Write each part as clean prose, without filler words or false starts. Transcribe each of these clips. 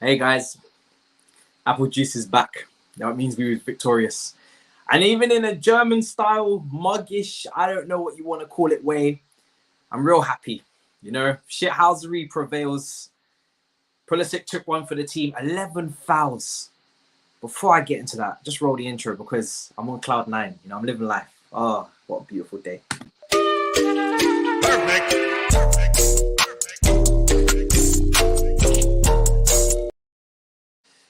Hey guys, apple juice is back. That means we were victorious. And even in a German style, muggish, I don't know what you want to call it way, I'm real happy. You know, shithousery prevails. Pulisic took one for the team, 11 fouls. Before I get into that, just roll the intro because I'm on cloud 9. You know, I'm living life. Oh, what a beautiful day. Perfect.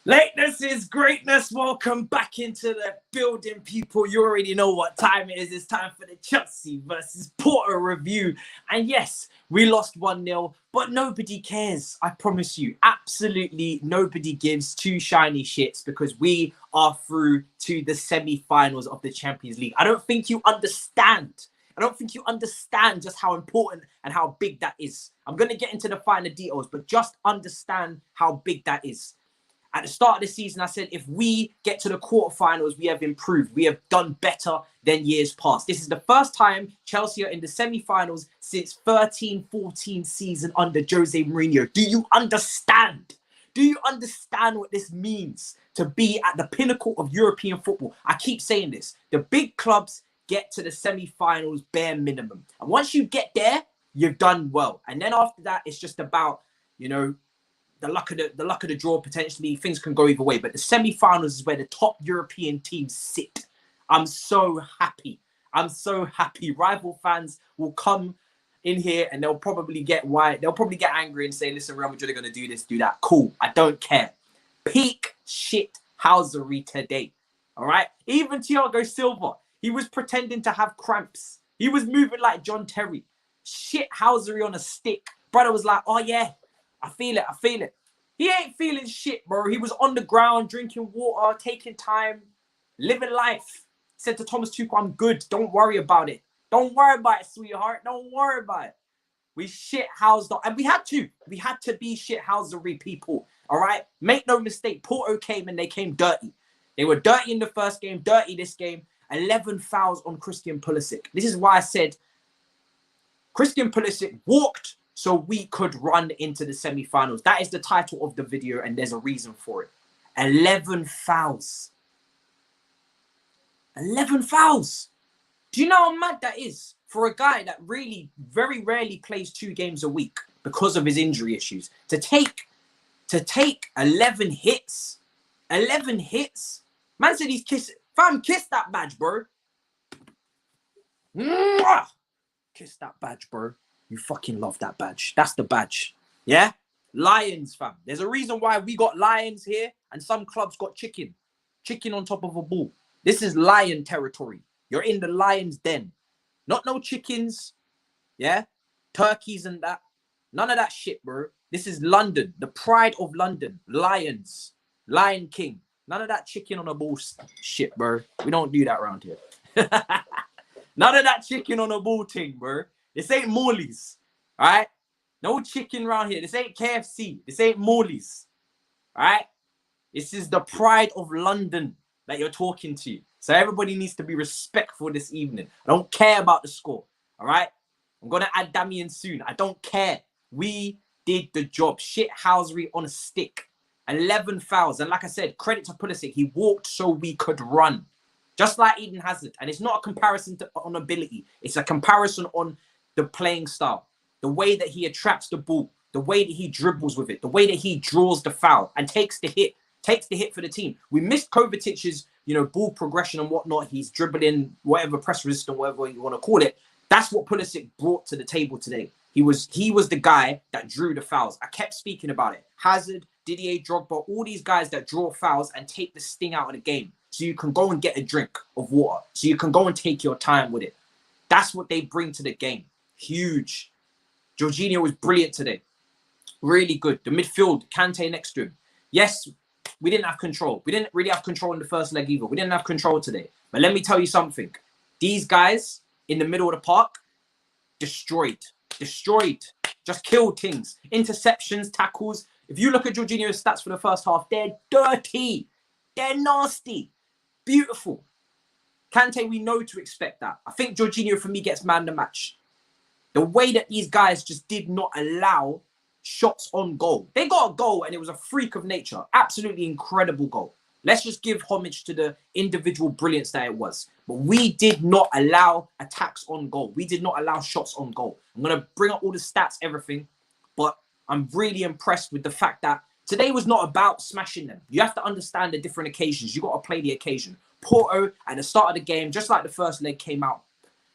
Lateness is greatness. Welcome back into the building, people. You already know what time it is. It's time for the Chelsea versus Porto review. And yes, we lost 1-0, but nobody cares. I promise you, absolutely nobody gives two shiny shits because we are through to the semi-finals of the Champions League. I don't think you understand. I don't think you understand just how important and how big that is. I'm going to get into the finer details, but just understand how big that is. At the start of the season, I said, if we get to the quarterfinals, we have improved. We have done better than years past. This is the first time Chelsea are in the semi-finals since 13-14 season under Jose Mourinho. Do you understand? Do you understand what this means to be at the pinnacle of European football? I keep saying this. The big clubs get to the semi-finals bare minimum. And once you get there, you've done well. And then after that, it's just about, you know, the luck of the draw. Potentially things can go either way, but the semi-finals is where the top European teams sit. I'm so happy. I'm so happy. Rival fans will come in here and they'll probably get angry and say, listen, Real Madrid are going to do this, do that. Cool. I don't care. Peak shithousery today. All right. Even Thiago Silva, he was pretending to have cramps. He was moving like John Terry. Shithousery on a stick. Brother was like, oh yeah, I feel it. I feel it. He ain't feeling shit, bro. He was on the ground, drinking water, taking time, living life. He said to Thomas Tuchel, I'm good. Don't worry about it. Don't worry about it, sweetheart. Don't worry about it. We shithoused up. And we had to. We had to be shithousery people. All right? Make no mistake. Porto came and they came dirty. They were dirty in the first game, dirty this game. 11 fouls on Christian Pulisic. This is why I said Christian Pulisic walked so we could run into the semi-finals. That is the title of the video, and there's a reason for it. 11 fouls. 11 fouls. Do you know how mad that is for a guy that really very rarely plays 2 games a week because of his injury issues? To take 11 hits. 11 hits. Man said he's kissing. Fam, kiss that badge, bro. Mwah! Kiss that badge, bro. You fucking love that badge. That's the badge. Yeah? Lions, fam. There's a reason why we got lions here and some clubs got chicken. Chicken on top of a bull. This is lion territory. You're in the lion's den. Not no chickens. Yeah? Turkeys and that. None of that shit, bro. This is London. The pride of London. Lions. Lion King. None of that chicken on a bull shit, bro. We don't do that around here. None of that chicken on a bull thing, bro. This ain't Morley's, all right? No chicken around here. This ain't KFC. This ain't Morley's, all right? This is the pride of London that you're talking to. So everybody needs to be respectful this evening. I don't care about the score, all right? I'm going to add Dami in soon. I don't care. We did the job. Shithousery on a stick. 11 fouls. And like I said, credit to Pulisic. He walked so we could run. Just like Eden Hazard. And it's not a comparison on ability. It's a comparison on the playing style, the way that he attracts the ball, the way that he dribbles with it, the way that he draws the foul and takes the hit for the team. We missed Kovacic's, ball progression and whatnot. He's dribbling whatever, press resistant, whatever you want to call it. That's what Pulisic brought to the table today. He was the guy that drew the fouls. I kept speaking about it. Hazard, Didier Drogba, all these guys that draw fouls and take the sting out of the game. So you can go and get a drink of water. So you can go and take your time with it. That's what they bring to the game. Huge. Jorginho was brilliant today. Really good. The midfield, Kante next to him. Yes, we didn't have control. We didn't really have control in the first leg either. We didn't have control today. But let me tell you something. These guys in the middle of the park, destroyed. Destroyed. Just killed things. Interceptions, tackles. If you look at Jorginho's stats for the first half, they're dirty. They're nasty. Beautiful. Kante, we know to expect that. I think Jorginho, for me, gets man of the match. The way that these guys just did not allow shots on goal. They got a goal and it was a freak of nature. Absolutely incredible goal. Let's just give homage to the individual brilliance that it was. But we did not allow attacks on goal. We did not allow shots on goal. I'm going to bring up all the stats, everything. But I'm really impressed with the fact that today was not about smashing them. You have to understand the different occasions. You got to play the occasion. Porto, at the start of the game, just like the first leg came out,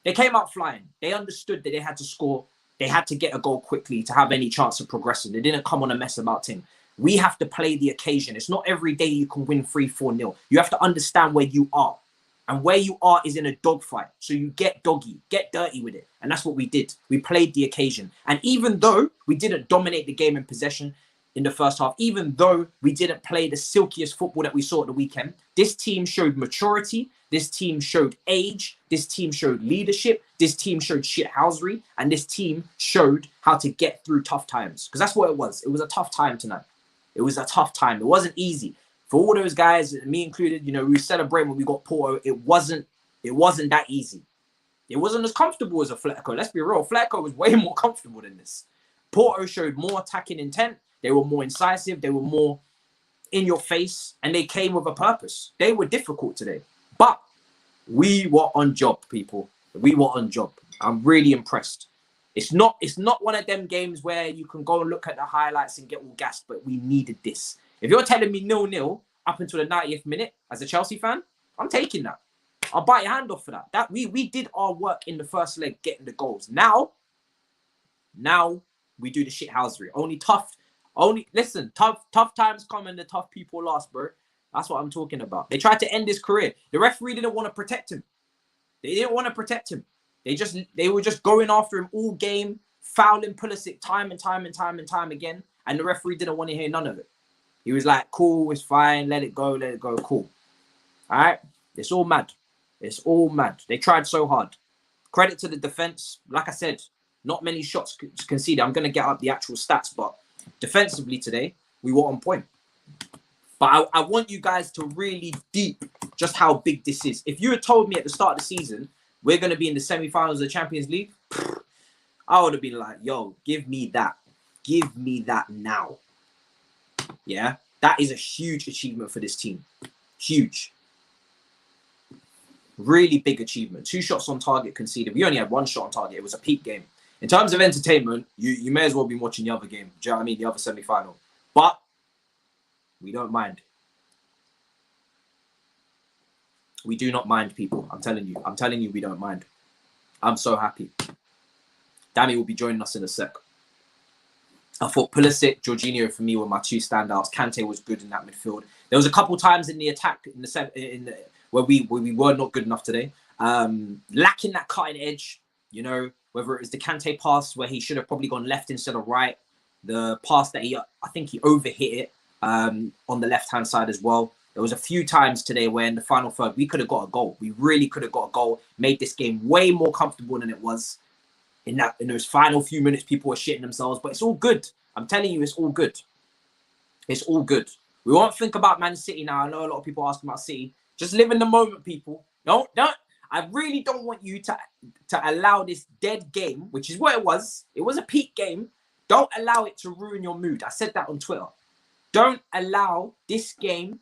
they came out flying. They understood that they had to score. They had to get a goal quickly to have any chance of progressing. They didn't come on a mess about things. We have to play the occasion. It's not every day you can win 3-4-0. You have to understand where you are. And where you are is in a dogfight. So you get doggy, get dirty with it. And that's what we did. We played the occasion. And even though we didn't dominate the game in possession in the first half, even though we didn't play the silkiest football that we saw at the weekend, this team showed maturity. This team showed age. This team showed leadership. This team showed shithousery. And this team showed how to get through tough times. Because that's what it was. It was a tough time tonight. It was a tough time. It wasn't easy. For all those guys, me included, you know, we celebrated when we got Porto. It wasn't that easy. It wasn't as comfortable as a Atletico. Let's be real. Atletico was way more comfortable than this. Porto showed more attacking intent. They were more incisive. They were more in your face. And they came with a purpose. They were difficult today. But we were on job, people. We were on job. I'm really impressed. It's not one of them games where you can go and look at the highlights and get all gassed, but we needed this. If you're telling me 0-0 up until the 90th minute as a Chelsea fan, I'm taking that. I'll bite your hand off for that. That we did our work in the first leg getting the goals. Now we do the shithousery. Listen, tough times come and the tough people last, bro. That's what I'm talking about. They tried to end his career. The referee didn't want to protect him. They didn't want to protect him. They were just going after him all game, fouling Pulisic time and time again. And the referee didn't want to hear none of it. He was like, cool, it's fine, let it go, cool. All right? It's all mad. It's all mad. They tried so hard. Credit to the defense. Like I said, not many shots conceded. I'm going to get up the actual stats, but defensively today, we were on point. But I want you guys to really deep just how big this is. If you had told me at the start of the season, we're going to be in the semi-finals of the Champions League, I would have been like, yo, give me that. Give me that now. Yeah, that is a huge achievement for this team. Huge. Really big achievement. 2 shots on target conceded. We only had 1 shot on target. It was a peak game. In terms of entertainment, you may as well be watching the other game. Do you know what I mean? The other semi-final. But we don't mind. We do not mind, people. I'm telling you, we don't mind. I'm so happy. Dami will be joining us in a sec. I thought Pulisic, Jorginho for me were my 2 standouts. Kante was good in that midfield. There was a couple times in the attack where we were not good enough today. Lacking that cutting edge, you know, whether it was the Kante pass where he should have probably gone left instead of right. The pass that I think he overhit it on the left-hand side as well. There was a few times today where in the final third, we could have got a goal. We really could have got a goal, made this game way more comfortable than it was. In those final few minutes, people were shitting themselves, but it's all good. I'm telling you, it's all good. It's all good. We won't think about Man City now. I know a lot of people ask about City. Just live in the moment, people. Don't. I really don't want you to allow this dead game, which is what it was. It was a peak game. Don't allow it to ruin your mood. I said that on Twitter. Don't allow this game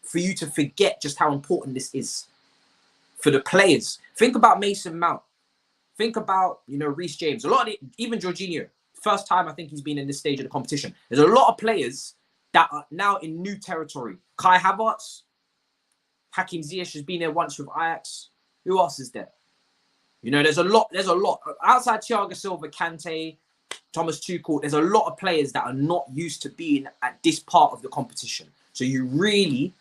for you to forget just how important this is for the players. Think about Mason Mount. Think about, Reece James. A lot of even Jorginho. First time I think he's been in this stage of the competition. There's a lot of players that are now in new territory. Kai Havertz, Hakim Ziyech has been there once with Ajax. Who else is there? There's a lot. Outside Thiago Silva, Kante, Thomas Tuchel, there's a lot of players that are not used to being at this part of the competition. So you really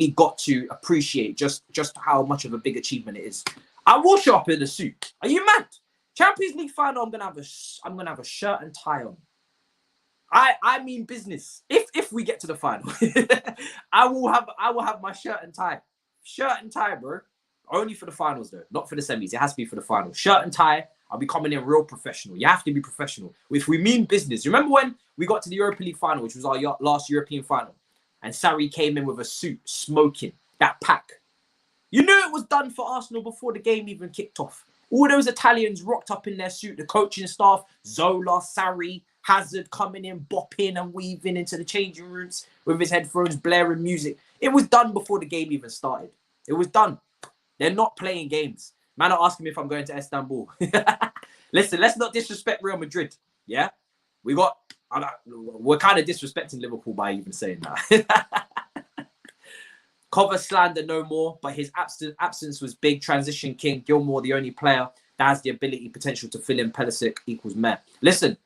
got to appreciate just how much of a big achievement it is. I will show up in a suit. Are you mad? Champions League final, I'm gonna have a shirt and tie on. I mean business. If we get to the final, I will have my shirt and tie. Shirt and tie, bro. Only for the finals though, not for the semis. It has to be for the final. Shirt and tie. I'll be coming in real professional. You have to be professional. If we mean business, remember when we got to the Europa League final, which was our last European final, and Sarri came in with a suit, smoking that pack. You knew it was done for Arsenal before the game even kicked off. All those Italians rocked up in their suit, the coaching staff, Zola, Sarri, Hazard coming in, bopping and weaving into the changing rooms with his headphones, blaring music. It was done before the game even started. It was done. They're not playing games. Man are asking me if I'm going to Istanbul. Listen, let's not disrespect Real Madrid. Yeah? We're kind of disrespecting Liverpool by even saying that. Cover slander no more, but his absence was big. Transition king. Gilmour, the only player that has the ability, potential to fill in. Pulisic equals meh. Listen,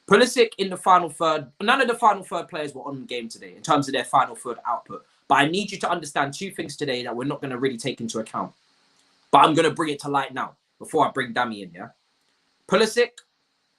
Pulisic in the final third, none of the final third players were on the game today in terms of their final third output. But I need you to understand two things today that we're not going to really take into account. But I'm going to bring it to light now before I bring Dami in, yeah? Pulisic,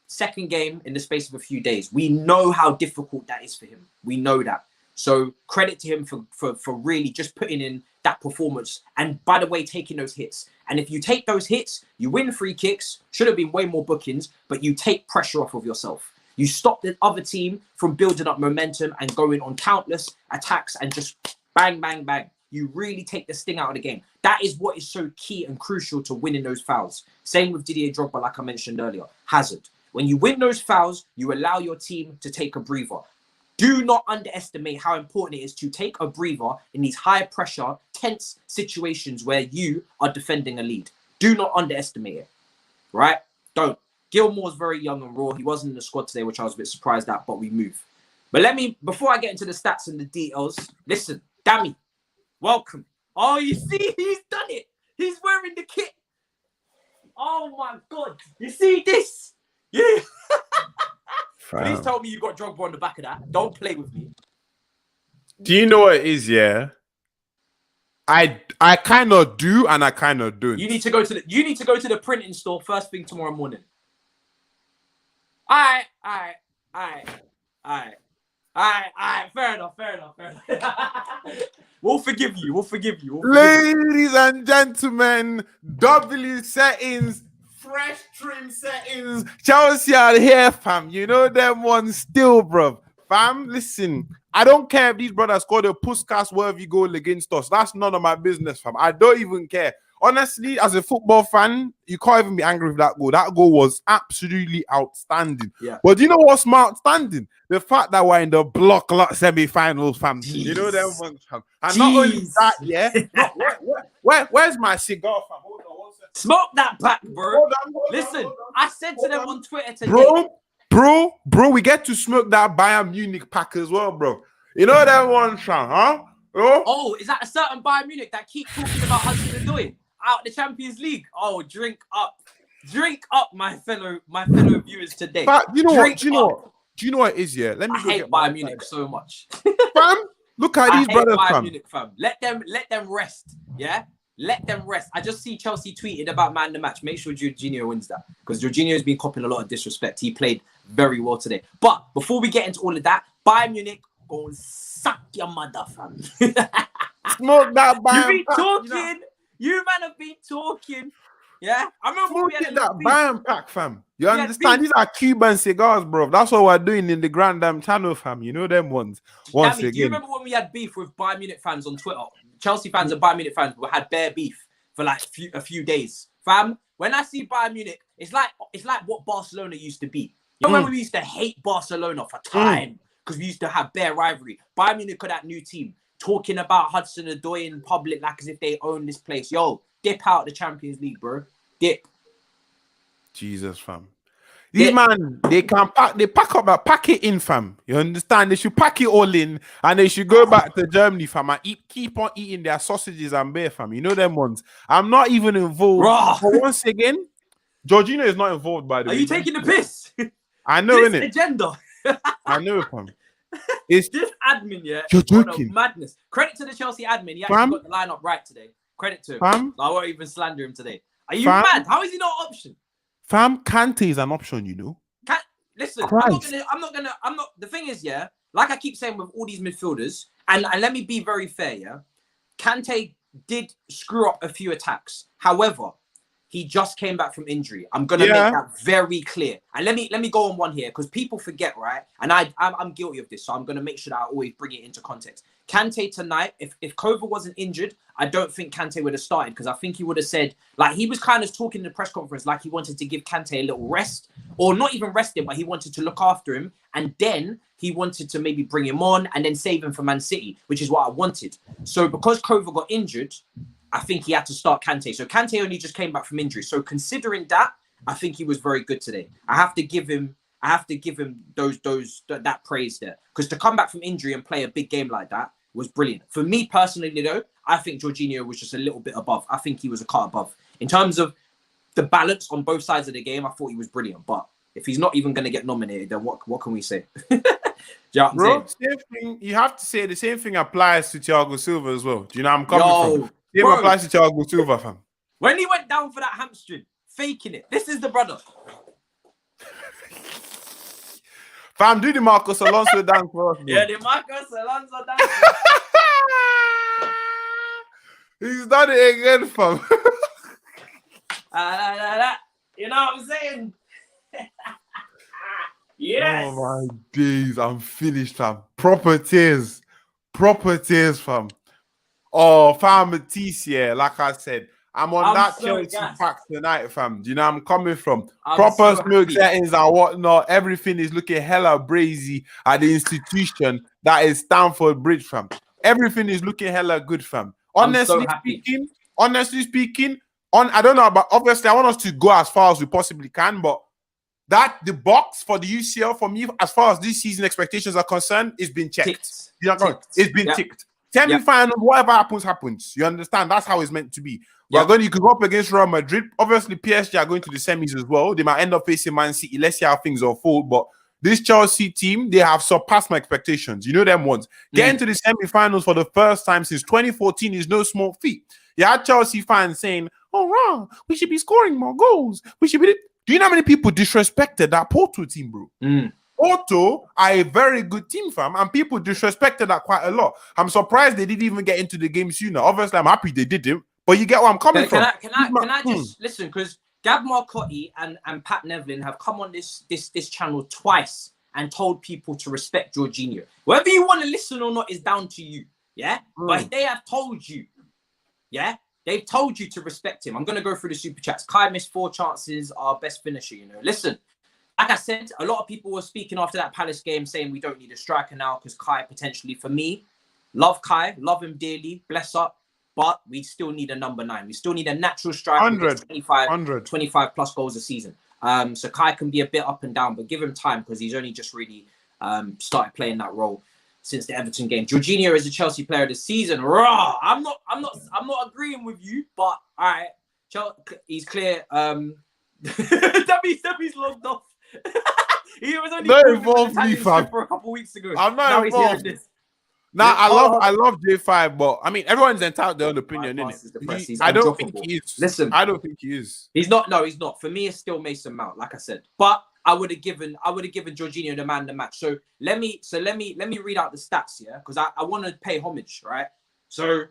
second game in the space of a few days. We know how difficult that is for him. We know that. So credit to him for really just putting in that performance. And by the way, taking those hits. And if you take those hits, you win free kicks. Should have been way more bookings, but you take pressure off of yourself. You stop the other team from building up momentum and going on countless attacks and just bang, bang, bang. You really take the sting out of the game. That is what is so key and crucial to winning those fouls. Same with Didier Drogba, like I mentioned earlier. Hazard. When you win those fouls, you allow your team to take a breather. Do not underestimate how important it is to take a breather in these high pressure, tense situations where you are defending a lead. Do not underestimate it, right? Don't. Gilmour's very young and raw. He wasn't in the squad today, which I was a bit surprised at, but we move. But before I get into the stats and the details, listen, Dami, welcome. Oh, you see, he's done it. He's wearing the kit. Oh my God. You see this? Yeah. Please tell me you got Drogba on the back of that. Don't play with me. Do you know what it is, yeah? I kind of do and I kind of don't. You need to go to the printing store first thing tomorrow morning. All right. Fair enough. We'll forgive you. Ladies and gentlemen, W settings, fresh trim settings. Chelsea are here, fam. You know them ones still, bro. Fam, listen. I don't care if these brothers scored a Puskas-worthy goal against us. That's none of my business, fam. I don't even care. Honestly, as a football fan, you can't even be angry with that goal. That goal was absolutely outstanding. Yeah. But do you know what's more outstanding? The fact that we're in the block lot semi-finals, fam. Jeez. You know them ones, fam. And not only that, yeah. Where's my cigar, fam? Hold on one second. Smoke that back, bro. Listen, I said to them on Twitter today. Bro, we get to smoke that Bayern Munich pack as well, bro. You know that one, fam, huh? Oh, is that a certain Bayern Munich that keep talking about Hudson-Odoi out the Champions League? Oh, drink up, my fellow viewers today. But you know what? Do you know what it is? Yeah, let me. I hate Bayern Munich so much. Fam, look at these brothers, Bayern Munich, fam. Let them rest. Yeah, let them rest. I just see Chelsea tweeted about man the match. Make sure Jorginho wins that because Jorginho has been copping a lot of disrespect. He played very well today. But before we get into all of that, Bayern Munich go and suck your mother, fam. Smoke that Bayern. You've been talking. You man have been talking. Yeah, I remember we had that Bayern pack, fam. You understand? These are Cuban cigars, bro. That's what we're doing in the Grand Dam channel, fam. You know them ones. Once again. Do you remember when we had beef with Bayern Munich fans on Twitter? Chelsea fans and Bayern Munich fans had bare beef for like a few days, fam. When I see Bayern Munich, it's like what Barcelona used to be. You remember we used to hate Barcelona for time because we used to have bare rivalry. Bayern Munich are that new team talking about Hudson-Odoi in public like as if they own this place. Yo, dip out the Champions League, bro. Dip. Jesus, fam. These man, they pack it in, fam. You understand? They should pack it all in and they should go back to Germany, fam, and keep on eating their sausages and beer, fam. You know them ones. I'm not even involved. But once again, Jorginho is not involved, by the way. Are you taking the piss? I know, innit? Agenda. I know, fam. It's this admin, yeah. You're joking. Madness. Credit to the Chelsea admin. He actually got the lineup right today. Credit to him. Fam? I won't even slander him today. Are you mad? How is he not an option? Fam, Kante is an option, you know. Listen, I'm not gonna. The thing is, yeah, like I keep saying with all these midfielders, and let me be very fair, yeah. Kante did screw up a few attacks. However, he just came back from injury. I'm gonna make that very clear. And let me go on one here because people forget, right? And I'm guilty of this, so I'm gonna make sure that I always bring it into context. Kante tonight, if Kova wasn't injured, I don't think Kante would have started, because I think he would have said, like, he was kind of talking in the press conference like he wanted to give Kante a little rest, or not even rest him, but he wanted to look after him, and then he wanted to maybe bring him on and then save him for Man City, which is what I wanted. So because Kova got injured, I think he had to start Kante. So Kante only just came back from injury. So considering that, I think he was very good today. I have to give him that praise there, because to come back from injury and play a big game like that was brilliant. For me personally, though, I think Jorginho was just a little bit above. I think he was a cut above in terms of the balance on both sides of the game. I thought he was brilliant, but if he's not even going to get nominated, then what can we say? You know bro, same thing. You have to say the same thing applies to Thiago Silva as well. Do you know where I'm coming from? Same applies to Thiago Silva, fam. When he went down for that hamstring, faking it. This is the brother. Fam, do the Marcos Alonso dance for us, bro. Yeah, the Marcos Alonso dance. He's done it again, fam. You know what I'm saying? Yes. Oh my days, I'm finished, fam. Proper tears, fam. Oh, fam, Matisse, yeah, like I said, I'm that Chelsea pack tonight, fam. Do you know where I'm coming from? Proper smoke settings and whatnot. Everything is looking hella brazy at the institution that is Stamford Bridge, fam. Everything is looking hella good, fam. Honestly speaking, I don't know, but obviously I want us to go as far as we possibly can, but the box for the UCL for me, as far as this season expectations are concerned, it's been checked. It's been ticked. Semi-final, whatever happens. You understand? That's how it's meant to be. You could go up against Real Madrid. Obviously, PSG are going to the semis as well. They might end up facing Man City. Let's see how things unfold. But this Chelsea team, they have surpassed my expectations. You know them ones. Getting to the semi-finals for the first time since 2014 is no small feat. You had Chelsea fans saying, "Oh, wrong. We should be scoring more goals. We should be." Do you know how many people disrespected that Porto team, bro? Porto are a very good team, fam, and people disrespected that quite a lot. I'm surprised they didn't even get into the game sooner. Obviously, I'm happy they didn't, but you get where I'm coming from. Can I just listen? Because Gab Marcotti and Pat Nevlin have come on this channel twice and told people to respect Jorginho. Whether you want to listen or not is down to you, yeah? But they have told you, yeah? They've told you to respect him. I'm going to go through the super chats. Kai missed 4 chances, our best finisher, you know. Listen, like I said, a lot of people were speaking after that Palace game saying we don't need a striker now because Kai potentially, for me, love Kai, love him dearly, bless up, but we still need a number 9. We still need a natural striker with 25 plus goals a season. So Kai can be a bit up and down, but give him time because he's only just really started playing that role since the Everton game. Jorginho is the Chelsea player of the season. Raw. I'm not agreeing with you, but all right. He's clear. Dami's logged off. He was only for a couple weeks ago. I'm not involved. Nah, I love J5, but I mean everyone's entitled to their own opinion, innit? I don't think he is. Listen, I don't think he is. He's not. No, he's not. For me, it's still Mason Mount, like I said. But I would have given Jorginho the man of the match. So let me read out the stats here because I want to pay homage, right? So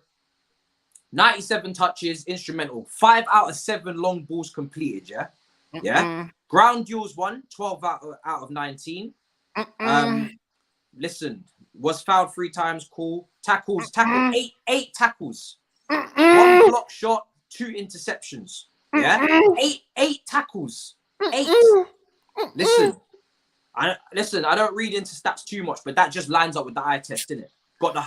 97 touches, instrumental, 5 out of 7 long balls completed, yeah? Yeah. Ground duels won, 12 out of 19. Listen, was fouled 3 times, cool. Tackle, 8 tackles. 1 block shot, 2 interceptions. Yeah? 8 tackles. 8. Listen, I don't read into stats too much, but that just lines up with the eye test, innit? He got the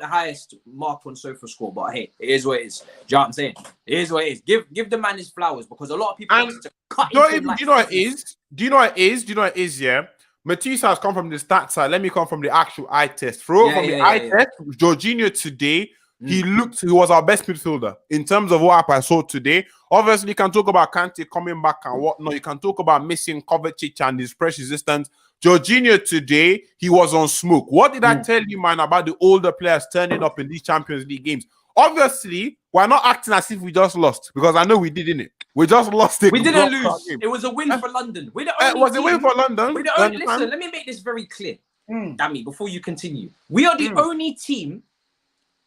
highest mark on SofaScore, but hey, it is what it is. Do you know what I'm saying? It is what it is. Give the man his flowers because a lot of people want to cut him. Do you know what it is? Do you know what it is? Yeah. Matisse has come from the stats side. Let me come from the actual eye test. Test, Jorginho today, he was our best midfielder in terms of what I saw today. Obviously, you can talk about Kante coming back and whatnot. You can talk about missing Kovacic and his press resistance. Jorginho today, he was on smoke. What did I tell you, man, about the older players turning up in these Champions League games? Obviously, we're not acting as if we just lost because I know we didn't it. We just lost it. We didn't lose. It was a win for London. We're the only was a win for London. Listen, let me make this very clear. Dami, before you continue. We are the only team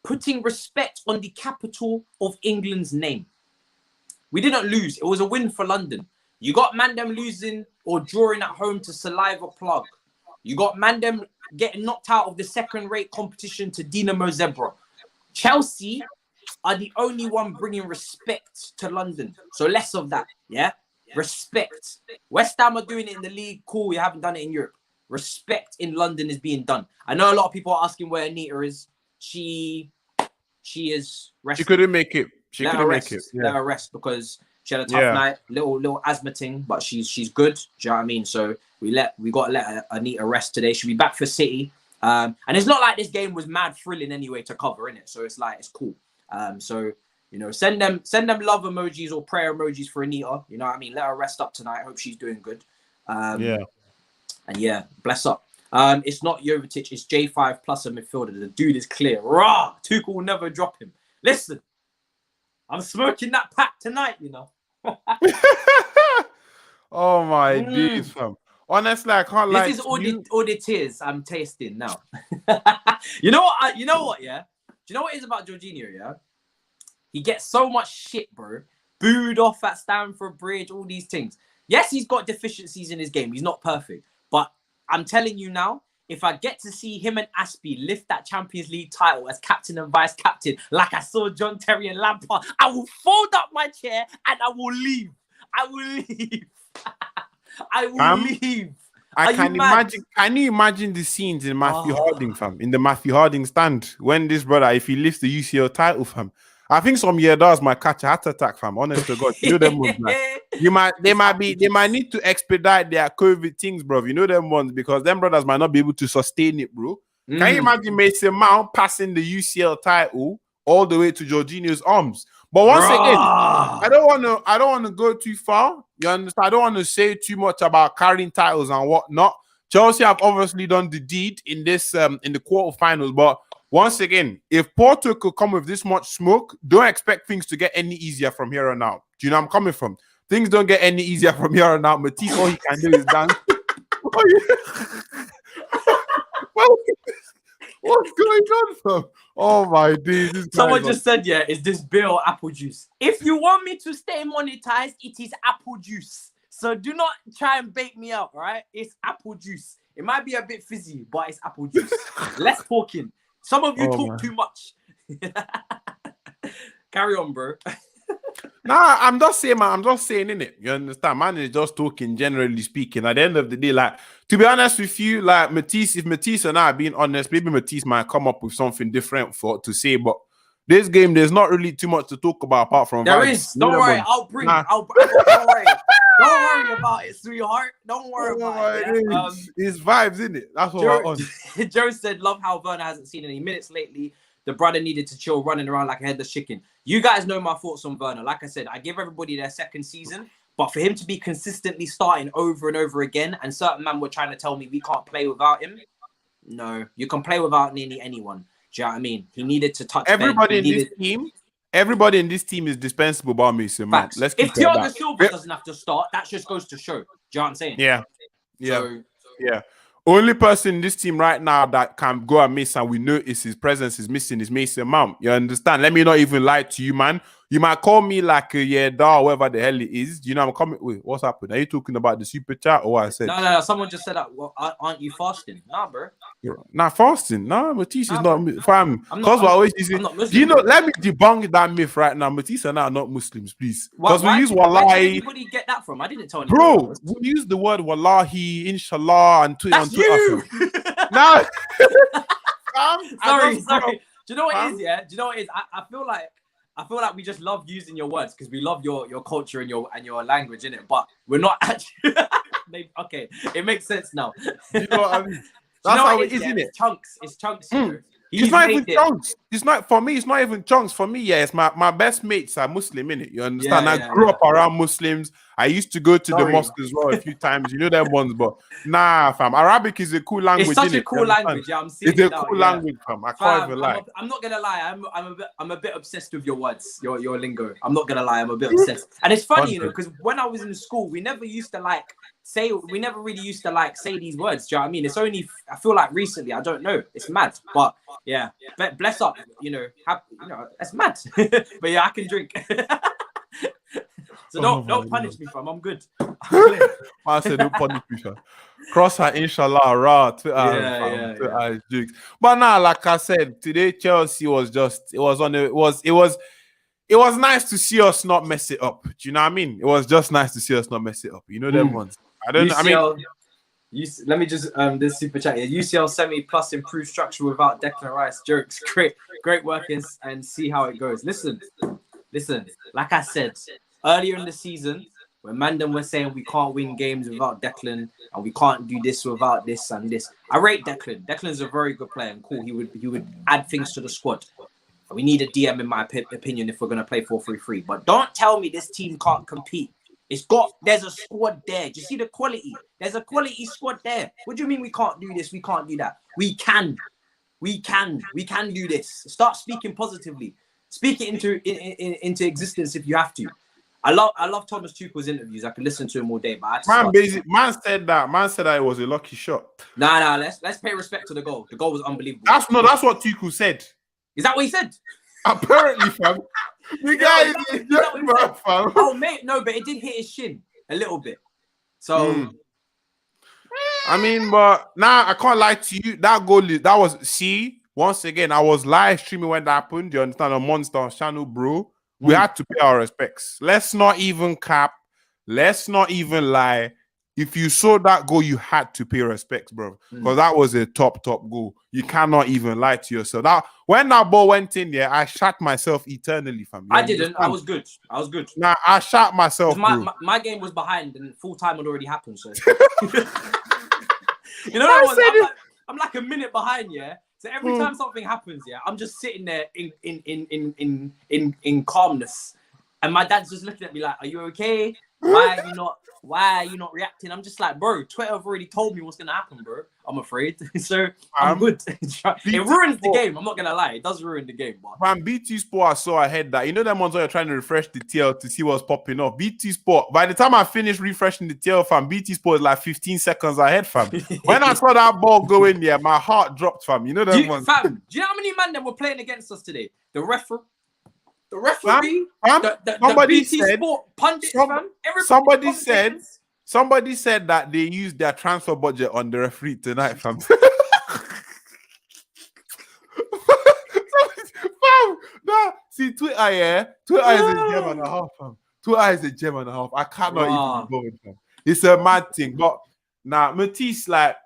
putting respect on the capital of England's name. We didn't lose. It was a win for London. You got Mandem losing or drawing at home to Saliva Plug. You got Mandem getting knocked out of the second-rate competition to Dinamo Zebra. Chelsea are the only one bringing respect to London. So less of that, yeah? Respect. West Ham are doing it in the league. Cool, you haven't done it in Europe. Respect in London is being done. I know a lot of people are asking where Anita is. She is resting. She couldn't make it. Let her rest because she had a tough night, little asthma thing, but she's good. Do you know what I mean? So we got to let Anita rest today. She'll be back for City. And it's not like this game was mad thrilling anyway to cover, innit? So it's like it's cool. So you know, send them love emojis or prayer emojis for Anita. You know what I mean? Let her rest up tonight. I hope she's doing good. And yeah, bless up. It's not Jovetic, it's J5 plus a midfielder. The dude is clear. Rah! Tuchel will never drop him. Listen, I'm smoking that pack tonight, you know. Oh my days, fam. Honestly, I can't lie. This is all the tears I'm tasting now. You know what? Yeah. Do you know what it is about Jorginho? Yeah, he gets so much shit, bro. Booed off at Stamford Bridge, all these things. Yes, he's got deficiencies in his game. He's not perfect, but I'm telling you now, if I get to see him and Aspie lift that Champions League title as captain and vice captain, like I saw John Terry and Lampard, I will fold up my chair and I will leave. I will leave. I will leave. Can you imagine the scenes in Matthew Harding, fam? In the Matthew Harding stand, when this brother, if he lifts the UCL title, fam, I think some Yeardas might catch a heart attack, fam. Honest to God, you know them ones, like, they might need to expedite their COVID things, bro. You know them ones because them brothers might not be able to sustain it, bro. Can you imagine Mason Mount passing the UCL title all the way to Jorginho's arms? But once again, I don't want to go too far. You understand? I don't want to say too much about carrying titles and whatnot. Chelsea have obviously done the deed in this in the quarterfinals, but once again, if Porto could come with this much smoke, don't expect things to get any easier from here on out. Do you know where I'm coming from? Things don't get any easier from here on out. Matisse, all he can do is dance. What's going on, fam? Oh my days. Someone just said, yeah, is this beer or apple juice? If you want me to stay monetized, it is apple juice. So do not try and bait me out, right? It's apple juice. It might be a bit fizzy, but it's apple juice. Less talking. Some of you talk too much. Carry on, bro. Nah, I'm just saying, innit? You understand? Man is just talking, generally speaking. At the end of the day, like, to be honest with you, like, Matisse, if Matisse and I are being honest, maybe Matisse might come up with something different to say, but this game, there's not really too much to talk about apart from there vibes. Is. Don't worry, I'll bring it. Don't worry. Don't worry about it, sweetheart. Don't worry about it. It's vibes, isn't it? That's what we're on. Joe said, love how Werner hasn't seen any minutes lately. The brother needed to chill running around like a headless chicken. You guys know my thoughts on Werner. Like I said, I give everybody their second season, but for him to be consistently starting over and over again, and certain men were trying to tell me we can't play without him. No, you can play without nearly anyone. Do you know what I mean? He needed to touch everybody in this team. Everybody in this team is dispensable by Mason Mount. Let's keep if Thiago Silva doesn't have to start, that just goes to show. Do you know what I'm saying? Yeah. Only person in this team right now that can go and miss and we notice his presence is missing is Mason Mount. You understand? Let me not even lie to you, man. You might call me like a or whatever the hell it is. You know, I'm coming. Wait, what's happened? Are you talking about the super chat or what I said? No. Someone just said that. Well, aren't you fasting? Nah, bro. Nah, fasting. Nah, Matisse is not fam. Because we're always using. Do you know? Let me debunk that myth right now. Matisse and I are not Muslims, please. Because we use wallahi. Where did anybody get that from? I didn't tell anyone. Bro, we use the word wallahi, inshallah, and Twitter. That's you. No. Sorry. Do you know what it is? Yeah. Do you know what it is? I feel like we just love using your words because we love your culture and your language in it, but we're not actually. Okay, it makes sense now. You know what I mean? That's how it is, isn't it? It's chunks. It's not even chunks. It's not for me. It's not even chunks for me. Yeah, it's my best mates are Muslim, innit? You understand? I grew up around Muslims. I used to go to the mosque as well a few times. You know them ones, but nah, fam. Arabic is a cool language. It's such a cool language. Yeah, I'm seeing it's a cool language, fam. I can't even lie. I'm not gonna lie. I'm a bit obsessed with your words, your lingo. I'm not gonna lie. I'm a bit obsessed. And it's funny, you know, because when I was in school, we never really used to say these words. Do you know what I mean? It's only I feel like recently. I don't know. It's mad, but yeah. Bless up. You know, it's mad. But yeah, I can drink. So Oh don't my punish me, fam. I'm good. I said, don't punish me, fam. Cross her, inshallah, raw. Twitter is jokes. But now, like I said, today Chelsea was just, it was nice to see us not mess it up. Do you know what I mean? It was just nice to see us not mess it up. You know them ones. Let me just this super chat here. UCL semi plus improved structure without Declan Rice. Jokes. Great work and see how it goes. Listen. Like I said earlier in the season, when Mandem was saying we can't win games without Declan and we can't do this without this and this. I rate Declan. Declan's a very good player and cool. He would add things to the squad. We need a DM in my opinion if we're gonna play 4-3-3. But don't tell me this team can't compete. There's a squad there. Do you see the quality? There's a quality squad there. What do you mean we can't do this? We can't do that. We can do this. Start speaking positively. Speak it into existence if you have to. I love Thomas Tuchel's interviews. I can listen to him all day. But man said that it was a lucky shot. Nah. Let's pay respect to the goal. The goal was unbelievable. That's what Tuchel said. Is that what he said? Apparently, fam. The guy is just fam. Oh, mate, no, but it did hit his shin a little bit. So, I mean, but now I can't lie to you. That goal, once again, I was live streaming when that happened. You understand? On Monster's channel, bro. We had to pay our respects. Let's not even cap. Let's not even lie. If you saw that goal, you had to pay respects, bro. Because that was a top goal. You cannot even lie to yourself. When that ball went in, I shot myself eternally, fam. I didn't. I was good. Nah, I shot myself, my game was behind and full time had already happened. So you know what I'm like a minute behind, yeah. So every time something happens, I'm just sitting there in calmness, and my dad's just looking at me like, "Are you okay? Why are you not reacting?" I'm just like, bro, Twitter have already told me what's gonna happen, bro. I'm afraid. So I'm good. It ruins the game. I'm not gonna lie. It does ruin the game. But man, BT Sport, I saw ahead that. You know them ones where you're trying to refresh the TL to see what's popping up. BT Sport, by the time I finished refreshing the TL, fam, BT Sport is like 15 seconds ahead, fam. When I saw that ball go in there, my heart dropped, fam. You know them ones. Fam, do you know how many man that were playing against us today? The referee, somebody the BT said, Sport pundits, fam. Somebody said that they used their transfer budget on the referee tonight, fam. See, Twitter is a gem and a half, fam. Twitter is a gem and a half. I cannot even be bothered, fam. It's a mad thing. But Matisse, like,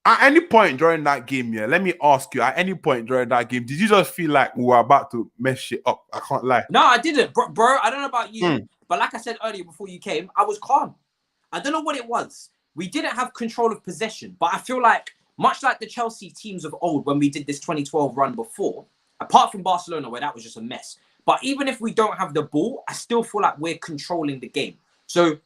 at any point during that game, let me ask you, at any point during that game, did you just feel like we were about to mess shit up? I can't lie. No, I didn't, bro. I don't know about you, but like I said earlier before you came, I was calm. I don't know what it was. We didn't have control of possession, but I feel like, much like the Chelsea teams of old when we did this 2012 run before, apart from Barcelona where that was just a mess, but even if we don't have the ball, I still feel like we're controlling the game. So,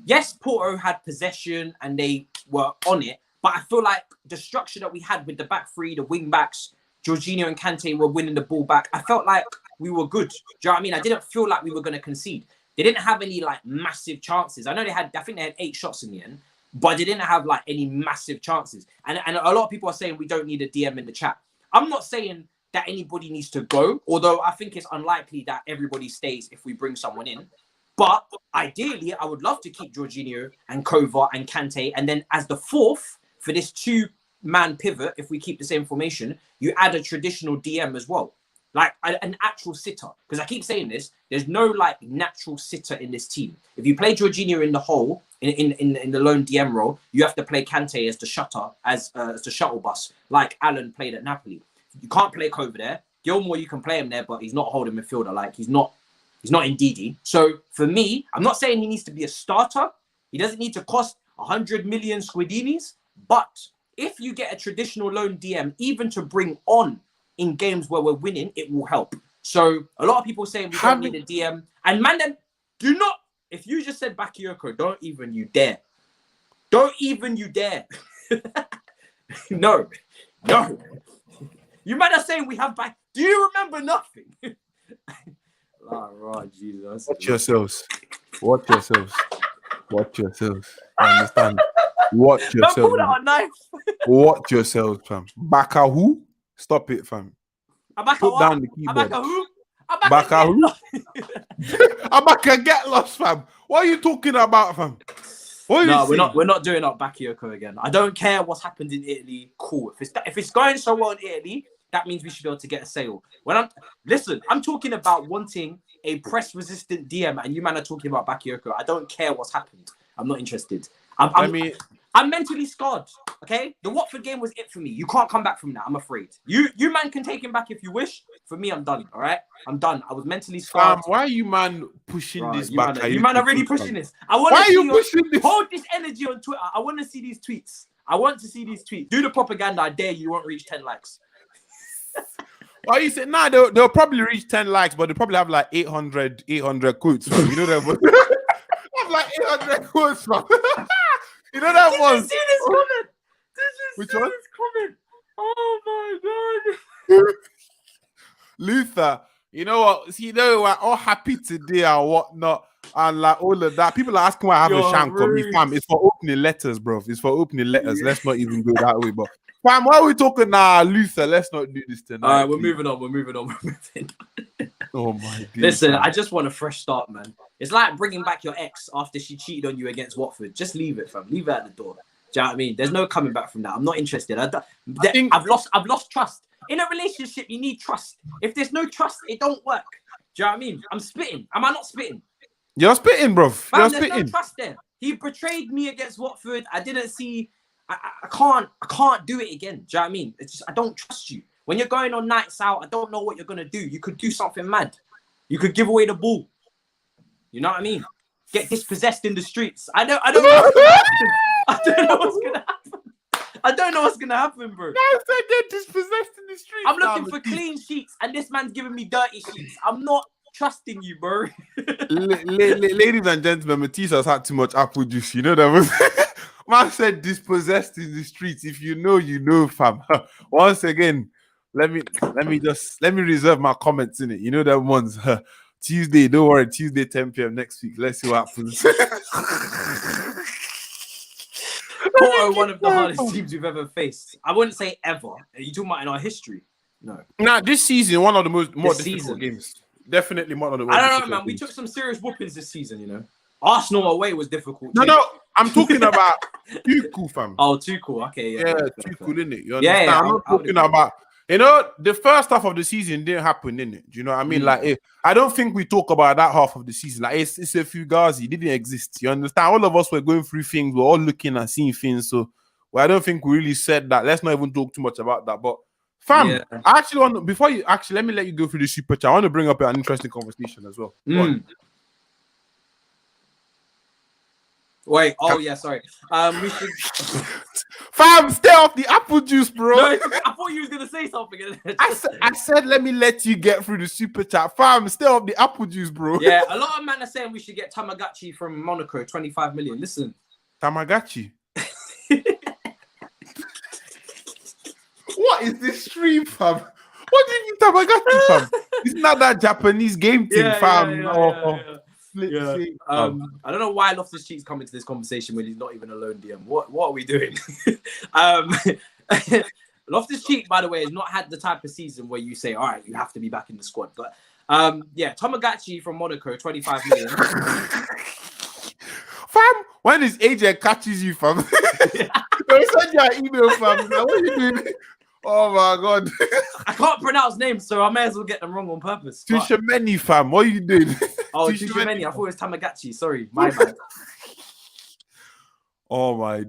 yes, Porto had possession and they were on it, but I feel like the structure that we had with the back three, the wing backs, Jorginho and Kante were winning the ball back. I felt like we were good. Do you know what I mean? I didn't feel like we were going to concede. They didn't have any like massive chances. I know I think they had 8 shots in the end, but they didn't have like any massive chances. And a lot of people are saying we don't need a DM in the chat. I'm not saying that anybody needs to go, although I think it's unlikely that everybody stays if we bring someone in. But ideally, I would love to keep Jorginho and Kova and Kante. And then as the fourth for this 2-man pivot, if we keep the same formation, you add a traditional DM as well. Like an actual sitter. Because I keep saying this, there's no like natural sitter in this team. If you play Jorginho in the hole, in the lone DM role, you have to play Kante as the shutter, as the shuttle bus, like Alan played at Napoli. You can't play Kova there. Gilmore, you can play him there, but he's not a holding midfielder. Like he's not in DD. So for me, I'm not saying he needs to be a starter. He doesn't need to cost 100 million squidinis. But if you get a traditional lone DM, even to bring on in games where we're winning, it will help. So a lot of people saying we don't need a DM. And man, then do not, if you just said Bakayoko, don't even you dare. Don't even you dare. No. You might have saying we have back. Do you remember nothing? Oh, Jesus. Watch yourselves. I understand. Watch yourselves. Don't pull out a knife. Watch yourselves, fam. Baka who? Stop it, fam. Put down the keyboard. Baka who? I'm back and get lost, fam. What are you talking about, fam? No, we're not doing up Bakayoko again. I don't care what's happened in Italy. Cool. If it's going so well in Italy, that means we should be able to get a sale. I'm talking about wanting a press-resistant DM, and you man are talking about Bakayoko. I don't care what's happened. I'm not interested. I'm mentally scarred. Okay, the Watford game was it for me. You can't come back from that. I'm afraid. You man can take him back if you wish. For me, I'm done. All right, I'm done. I was mentally scarred. Why are you man pushing this back? You man are really pushing this. Why are you pushing this? Hold this energy on Twitter. I want to see these tweets. I want to see these tweets. Do the propaganda. I dare you. Won't reach 10 likes. Why you say nah? They'll probably reach 10 likes, but they probably have like 800 quotes. You know that one. Have like 800 quotes, man. You know that one. Did you see this comment? Which one? This comment? Oh my god. Luther, you know what? See, we're all happy today and whatnot, and like all of that. People are asking why I have a shank on me, fam. It's for opening letters, bro. It's for opening letters. Let's not even go that way, but fam, why are we talking now, Luther? Let's not do this tonight. All right, we're moving on. Oh my god. Listen, I just want a fresh start, man. It's like bringing back your ex after she cheated on you against Watford. Just leave it, fam. Leave it at the door. Do you know what I mean? There's no coming back from that. I'm not interested. I've lost trust. In a relationship, you need trust. If there's no trust, it don't work. Do you know what I mean? I'm spitting. Am I not spitting? You're spitting, bro. You're spitting. There's no trust there. He betrayed me against Watford. I didn't see. I can't do it again. Do you know what I mean? It's just I don't trust you. When you're going on nights out, I don't know what you're gonna do. You could do something mad. You could give away the ball. You know what I mean? Get dispossessed in the streets. I don't know. I don't know what's gonna happen. I don't know what's gonna happen, bro. I said they're dispossessed in the streets. I'm looking for clean sheets, and this man's giving me dirty sheets. I'm not trusting you, bro. Ladies and gentlemen, Matisse has had too much apple juice. You know that was. Man said dispossessed in the streets. If you know, you know, fam. Once again, let me reserve my comments in it. You know that ones. Tuesday, don't worry. Tuesday, 10 p.m. next week. Let's see what happens. Porto, one of the hardest teams we've ever faced. I wouldn't say ever. Are you talking about in our history? No. Nah, this season, one of the more difficult games. Definitely one of the. I don't know, man. We took some serious whoopings this season. You know, Arsenal away was difficult. No. I'm talking about Tuchel, fam. Oh, Tuchel. Okay, yeah. Tuchel, innit? You understand? Yeah. I'm not talking about. You know, the first half of the season didn't happen, innit? Do you know what I mean? Like, I don't think we talk about that half of the season. Like, it's a fugazi. It didn't exist. You understand? All of us were going through things. We're all looking and seeing things. So, I don't think we really said that. Let's not even talk too much about that. But, fam, I actually want to, before you actually, let me let you go through the super chat. I want to bring up an interesting conversation as well. Wait, sorry. We should. Fam, stay off the apple juice, bro. No, I thought you was gonna say something. I said, let me let you get through the super chat. Fam, stay off the apple juice, bro. Yeah, a lot of men are saying we should get Tamagotchi from Monaco, 25 million. Listen, Tamagotchi. What is this stream, fam? What do you mean Tamagotchi, fam? It's not that Japanese game thing, fam. I don't know why Loftus-Cheek's coming to this conversation when he's not even a lone DM. What are we doing? Loftus-Cheek, by the way, has not had the type of season where you say, all right, you have to be back in the squad. But Tamagotchi from Monaco, 25 million. Fam, when his agent catches you, fam, they'll send you an email, fam. Like, what are you doing? Oh my god. I can't pronounce names, so I may as well get them wrong on purpose. Tushimeni, fam. What are you doing? Oh, Tushimeni. I thought it was Tamagotchi. Sorry, my bad. Oh my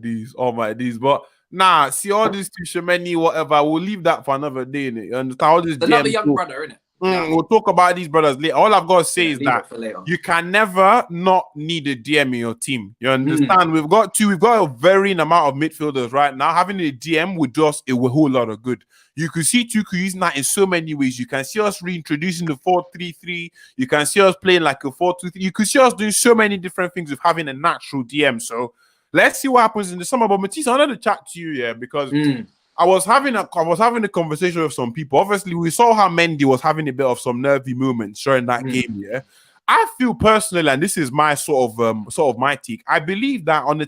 days. But nah, see all this Tushimeni, whatever. We'll leave that for another day, innit? You understand? All this another young brother, innit? We'll talk about these brothers later. All I've got to say is that you can never not need a DM in your team. You understand? We've got a varying amount of midfielders right now. Having a DM would just a whole lot of good. You could see Tuchel using that in so many ways. You can see us reintroducing the 4-3-3. You can see us playing like a 4-2-3. You could see us doing so many different things with having a natural DM. So let's see what happens in the summer. But Matisse, I wanted to chat to you, because I was having a conversation with some people. Obviously, we saw how Mendy was having a bit of some nervy moments during that game. Yeah, I feel personally, and this is my sort of my take. I believe that on the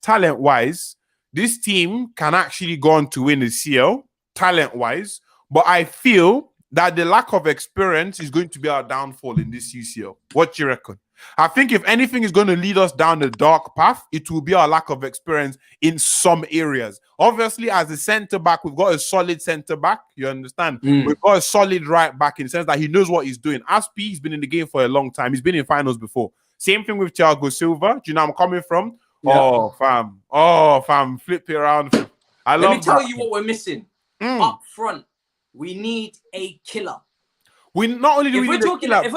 talent-wise, this team can actually go on to win the CL talent-wise. But I feel that the lack of experience is going to be our downfall in this UCL. What do you reckon? I think if anything is going to lead us down the dark path, it will be our lack of experience in some areas. Obviously, as a centre back, we've got a solid centre back. You understand? We've got a solid right back in the sense that he knows what he's doing. Aspi, he's been in the game for a long time. He's been in finals before. Same thing with Thiago Silva. Do you know where I'm coming from? Yeah. Oh, fam. Flip it around. Let me tell you what we're missing. Up front, we need a killer. We not only do if we're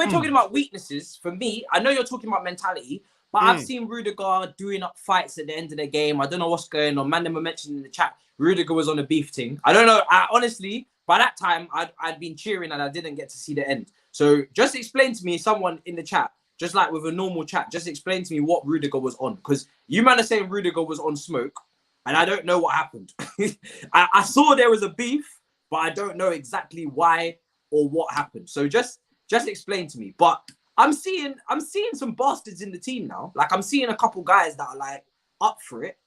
talking about weaknesses, for me, I know you're talking about mentality, but I've seen Rudiger doing up fights at the end of the game. I don't know what's going on. Man, they were mentioning in the chat, Rudiger was on a beef thing. I don't know. Honestly, by that time, I'd been cheering and I didn't get to see the end. So just explain to me, someone in the chat, just like with a normal chat, just explain to me what Rudiger was on. Because you man are saying Rudiger was on smoke, and I don't know what happened. I saw there was a beef, but I don't know exactly why or what happened. So just explain to me. But I'm seeing some bastards in the team now. Like, I'm seeing a couple guys that are like up for it.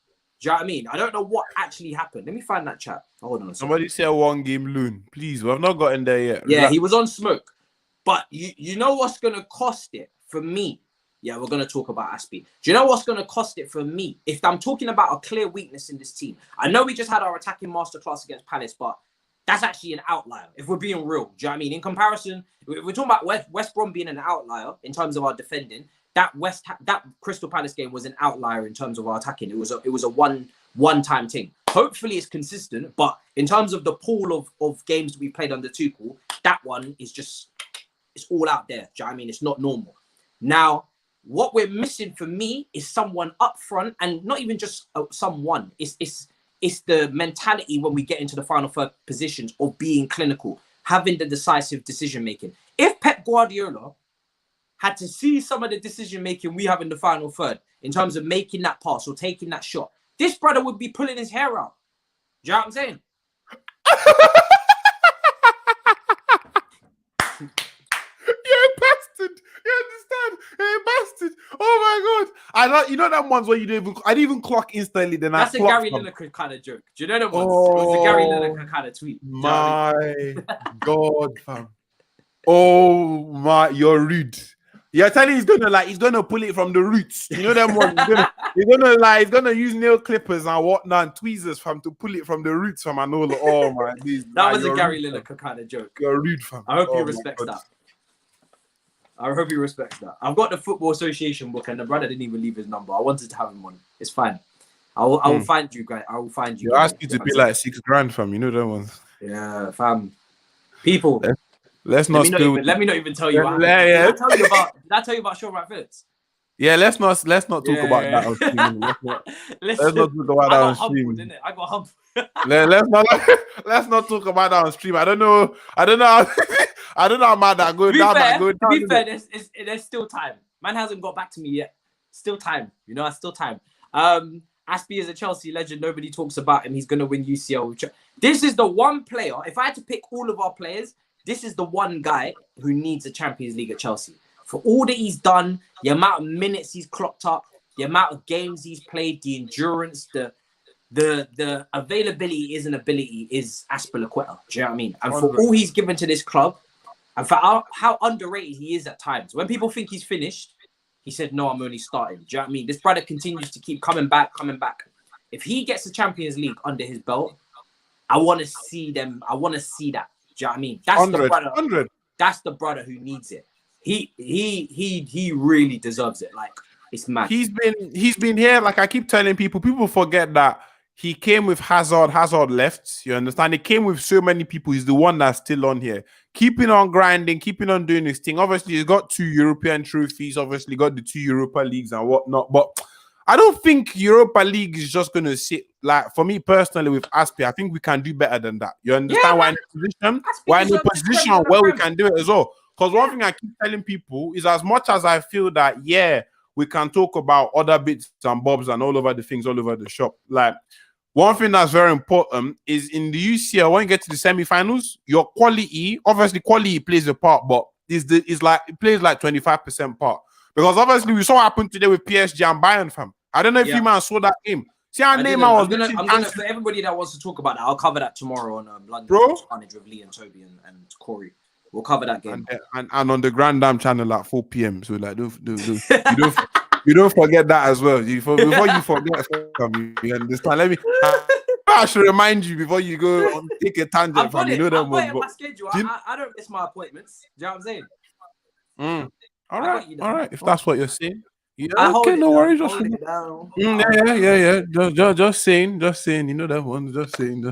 Do you know what I mean? I don't know what actually happened. Let me find that chat. Hold on. Somebody said one game loon. Please, we have not gotten there yet. Yeah, he was on smoke. But you know what's gonna cost it for me? Yeah, we're gonna talk about Aspi. Do you know what's gonna cost it for me? If I'm talking about a clear weakness in this team, I know we just had our attacking masterclass against Palace, but that's actually an outlier, if we're being real. Do you know what I mean? In comparison, if we're talking about West Brom being an outlier in terms of our defending, that Crystal Palace game was an outlier in terms of our attacking. It was a one-time thing. Hopefully it's consistent, but in terms of the pool of games that we played under Tuchel, that one is just, it's all out there. Do you know what I mean? It's not normal. Now, what we're missing for me is someone up front, and not even just someone. It's the mentality when we get into the final third positions of being clinical, having the decisive decision making. If Pep Guardiola had to see some of the decision making we have in the final third in terms of making that pass or taking that shot, this brother would be pulling his hair out. Do you know what I'm saying? You're a bastard. You understand? You're a bastard. Oh my god! You know them ones where I didn't even clock instantly. Then that's a Gary Lineker kind of joke. Do you know them ones? It was a Gary Lineker kind of tweet. My god, fam. Oh my, you're rude. You're telling he's gonna pull it from the roots. You know them ones. He's gonna use nail clippers and whatnot and tweezers fam to pull it from the roots from an old. Oh my, that was a Gary Lineker kind of joke. You're rude, fam. I hope he respects that. I hope he respects that. I've got the Football Association book, and the brother didn't even leave his number. I wanted to have him on. It's fine. I will find you, guys. I will find you. You asked you to be like $6,000, fam. You know that ones. Yeah, fam. People. Let me not even tell you what happened. Did I tell you about Sean Wright Phillips? Yeah, let's not talk about that on stream. Let's not talk about that on stream. I got humbled. let's not talk about that on stream. I don't know how mad that going down. To be fair, there's still time. Man hasn't got back to me yet. Still time. You know, still time. Aspi is a Chelsea legend. Nobody talks about him. He's gonna win UCL. This is the one player. If I had to pick all of our players, this is the one guy who needs a Champions League at Chelsea. For all that he's done, the amount of minutes he's clocked up, the amount of games he's played, the endurance, the availability is an ability is Azpilicueta. Do you know what I mean? And for all he's given to this club, and for how underrated he is at times. When people think he's finished, he said, no, I'm only starting. Do you know what I mean? This brother continues to keep coming back. If he gets the Champions League under his belt, I want to see them. I want to see that. Do you know what I mean? That's 100, the brother. 100. That's the brother who needs it. He really deserves it. Like, it's mad. He's been here. Like I keep telling people forget that he came with Hazard. Hazard left. You understand? He came with so many people. He's the one that's still on here, keeping on grinding, keeping on doing his thing. Obviously, he's got 2 European trophies. Obviously, got the 2 Europa Leagues and whatnot. But I don't think Europa League is just going to sit. Like for me personally, with Aspi, I think we can do better than that. You understand? We're in a position where we can do it as well. Because one thing I keep telling people is, as much as I feel that, yeah, we can talk about other bits and bobs and all over the things all over the shop. Like, one thing that's very important is in the UCL, when you get to the semi-finals, your quality, obviously quality plays a part, but it plays like 25% part. Because obviously we saw what happened today with PSG and Bayern, fam. I don't know if you man saw that game. See how Neymar was. I'm gonna, for everybody that wants to talk about that, I'll cover that tomorrow on London Carnage with Lee and Toby and Corey. We'll cover that game. And on the Grand Dam channel at 4 p.m. So like, you don't forget that as well. Before you forget, you understand? I should remind you before you go on, take a tangent. I've got it in my schedule. I don't miss my appointments. Do you know what I'm saying? All right. If that's what you're saying. Yeah, okay, no worries. Just saying. You know that one. Just saying.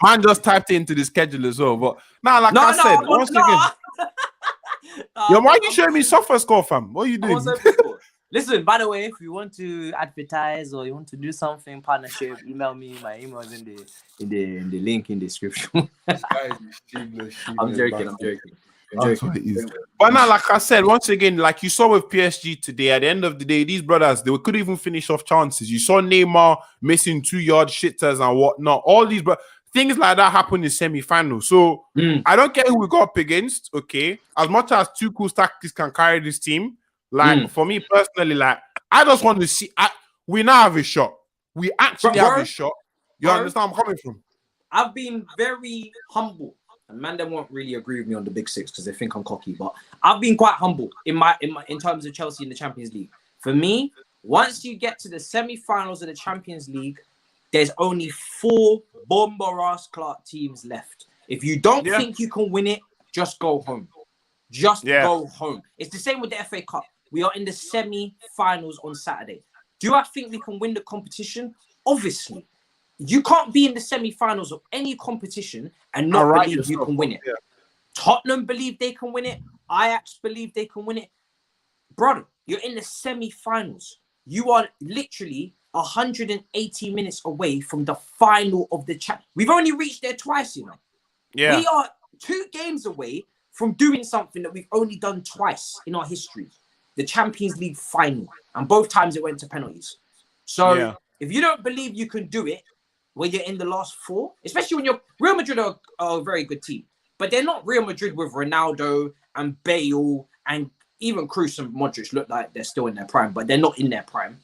Man just typed it into the schedule as well. But I said, once again, why are you showing me software score, fam? What are you doing? Listen, by the way, if you want to advertise or you want to do something partnership, email me. My email is in the link in the description. I'm joking. But now, like I said, once again, like you saw with PSG today, at the end of the day, these brothers, they couldn't even finish off chances. You saw Neymar missing 2-yard shitters and whatnot. All these things like that happen in semi-finals. So I don't care who we got up against, okay? As much as two cool tactics can carry this team, like for me personally, like I just want to see we now have a shot. We actually have a shot. You understand where I'm coming from? I've been very humble. And man, they won't really agree with me on the big six because they think I'm cocky. But I've been quite humble in terms of Chelsea in the Champions League. For me, once you get to the semi-finals of the Champions League, there's only 4 bomber-ass Clark teams left. If you don't think you can win it, just go home. Go home. It's the same with the FA Cup. We are in the semi-finals on Saturday. Do I think we can win the competition? Obviously. You can't be in the semi-finals of any competition and not believe you can win it. Yeah. Tottenham believe they can win it. Ajax believe they can win it. Brother, you're in the semi-finals. You are literally 180 minutes away from the final of the chat. We've only reached there twice, you know. Yeah. We are 2 games away from doing something that we've only done twice in our history. The Champions League final. And both times it went to penalties. So if you don't believe you can do it, when you're in the last 4, especially when Real Madrid are a very good team, but they're not Real Madrid with Ronaldo and Bale and even Kroos and Modric look like they're still in their prime, but they're not in their prime.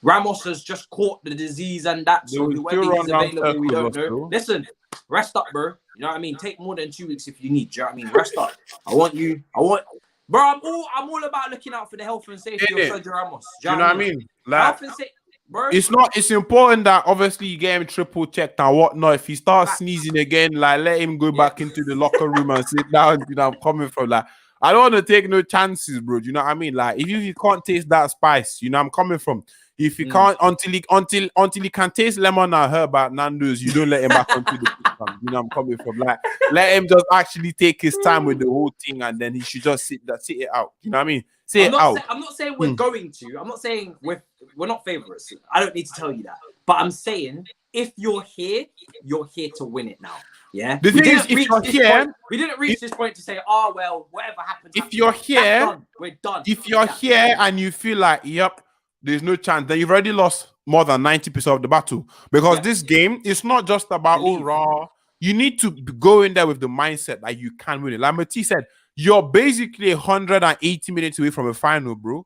Ramos has just caught the disease and that, so whoever is available, we don't know. Listen, rest up, bro. You know what I mean? Take more than 2 weeks if you need. Do you know what I mean? Rest up. Bro, I'm all about looking out for the health and safety of Sergio Ramos. Do you know what I mean? Like, health and safety. Bro. It's important that obviously you get him triple checked and whatnot. If he starts sneezing again, like let him go back into the locker room and sit down. You know, I'm coming from like I don't want to take no chances, bro. Do you know what I mean? Like if you can't taste that spice, you know, I'm coming from. If he can't until he can taste lemon and herb at Nando's, you don't let him back onto the system. You know, I'm coming from. Like let him just actually take his time with the whole thing, and then he should just sit it out. You know what I mean? I'm not saying we're going to. I'm not saying we're not favorites. I don't need to tell you that. But I'm saying if you're here to win it now. Yeah. The thing is, if you're here, we didn't reach this point to say, oh well, whatever happens. If you're here, we're done. If you're here and you feel like, yep, there's no chance, then you've already lost more than 90% of the battle. Because this game is not just about raw. You need to go in there with the mindset that you can win it. Like Mati said, you're basically 180 minutes away from a final, bro.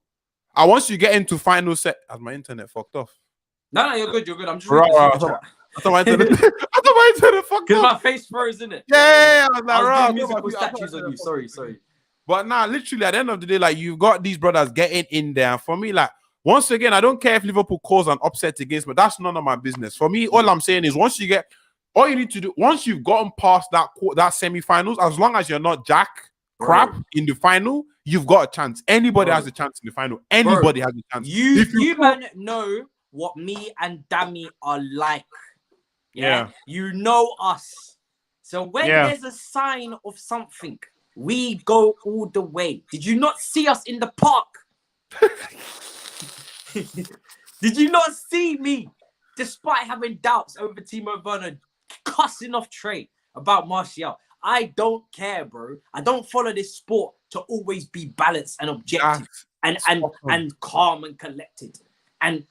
And once you get into final set, has my internet fucked off? No, you're good. I'm just I thought my internet fucked off. Because my face froze, isn't it? Yeah, I was like, musical statues on you. Sorry. But now, literally, at the end of the day, like you've got these brothers getting in there. And for me, like once again, I don't care if Liverpool cause an upset against me. That's none of my business. For me, all I'm saying is all you need to do, once you've gotten past that semi-finals, as long as you're not crap in the final, you've got a chance. Anybody has a chance in the final. Anybody has a chance. You man know what me and Dami are like. Yeah. You know us. So when there's a sign of something, we go all the way. Did you not see us in the park? Did you not see me, despite having doubts over Timo Werner, cussing off Trey about Martial? I don't care, bro. I don't follow this sport to always be balanced and objective and calm and collected and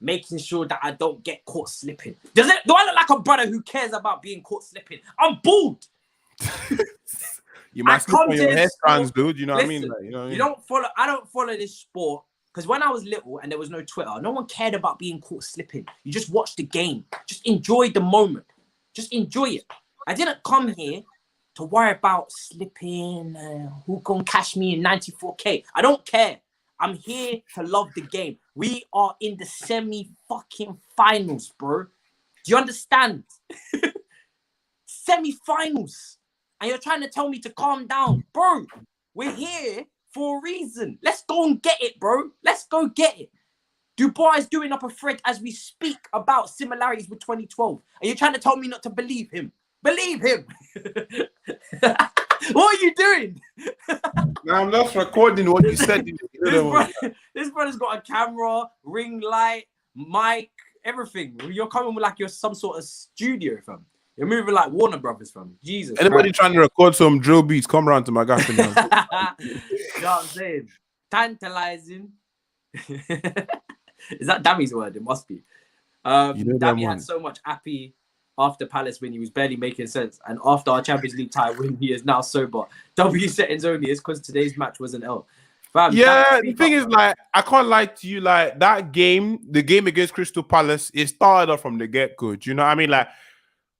making sure that I don't get caught slipping. Do I look like a brother who cares about being caught slipping? I'm bald. You must look on your hair strands, dude. You know what I mean? Like, you know what I mean? I don't follow this sport because when I was little and there was no Twitter, no one cared about being caught slipping. You just watch the game. Just enjoy the moment. Just enjoy it. I didn't come here to worry about slipping. Who gonna cash me in 94K? I don't care. I'm here to love the game. We are in the semi-fucking-finals, bro. Do you understand? Semi-finals. And you're trying to tell me to calm down. Bro, we're here for a reason. Let's go and get it, bro. Let's go get it. Dubois is doing up a thread as we speak about similarities with 2012. And you're trying to tell me not to believe him. Believe him. What are you doing? No, I'm just recording what you said. This brother's got a camera, ring light, mic, everything. You're coming with like you're some sort of studio, fam. You're moving like Warner Brothers, fam. Jesus. Anybody trying to record some drill beats, come around to my gaff. You know what I'm saying? Tantalizing. Is that Dami's word? It must be. Dami had so much happy after Palace when he was barely making sense, and after our Champions League tie win, he is now sober. W settings only is because today's match was an L. Fam, yeah, the thing is, like, I can't lie to you, like, that game, the game against Crystal Palace, it started off from the get-go. Do you know what I mean? Like,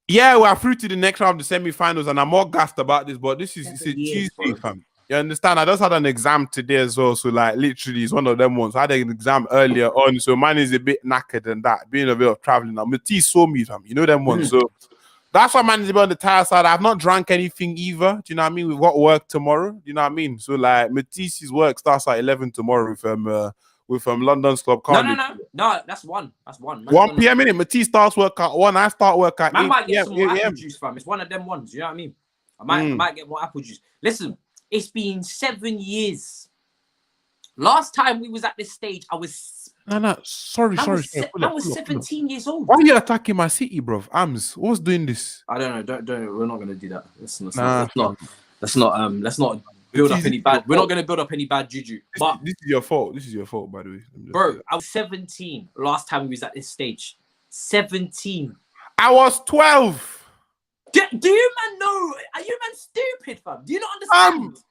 yeah, we're through to the next round of the semi-finals, and I'm more gassed about this, but this is it's a Tuesday, fam. You understand? I just had an exam today as well, so, like, literally, it's one of them ones. I had an exam earlier on, so mine is a bit knackered and that, being a bit of traveling. Now, Matisse saw me, fam. You know them ones, so that's why man is a bit on the tired side. I've not drank anything either. Do you know what I mean? We've got work tomorrow. Do you know what I mean? So, like, Matisse's work starts at 11 tomorrow with London's Club. No, that's 1. That's 1. 1 p.m. innit? Matisse starts work at 1. I start work at 8 Man might get p.m. some more apple juice, fam. It's one of them ones. You know what I mean? I might get more apple juice. Listen, it's been 7 years. Last time we was at this stage, I was... Sorry. I was 17 years old. Why are you attacking my city, bro? Ams, what's doing this? I don't know. Don't. We're not gonna do that. Let's not build up any bad. We're not gonna build up any bad juju. But this is your fault. This is your fault, by the way. Bro, I was 17 last time we was at this stage. 17. I was 12. Do you man know? Are you man stupid, fam? Do you not understand?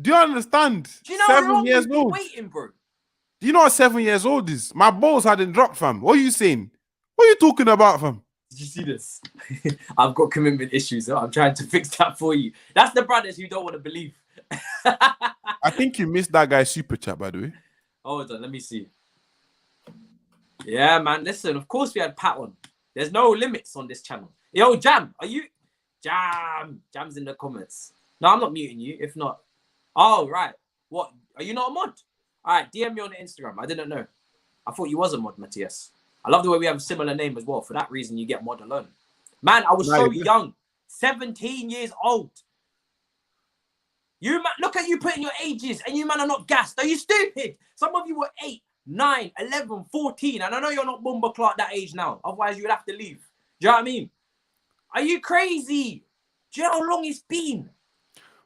Do you understand? Do you know 7 years old. Waiting, bro. Do you know what 7 years old is? My balls hadn't dropped, fam. What are you saying? What are you talking about, fam? Did you see this? I've got commitment issues. So I'm trying to fix that for you. That's the brothers who don't want to believe. I think you missed that guy's super chat, by the way. Hold on, let me see. Yeah, man. Listen, of course we had Pat on. There's no limits on this channel. Yo, Jam, are you... Jam's in the comments. No, I'm not muting you. If not... Oh, right. What? Are you not a mod? All right, DM me on the Instagram. I didn't know. I thought you was a mod, Matthias. I love the way we have a similar name as well. For that reason, you get mod alone. Man, I was so young. 17 years old. You man, look at you putting your ages and you man are not gassed. Are you stupid? Some of you were 8, 9, 11, 14. And I know you're not Bumba Clark that age now. Otherwise, you would have to leave. Do you know what I mean? Are you crazy? Do you know how long it's been?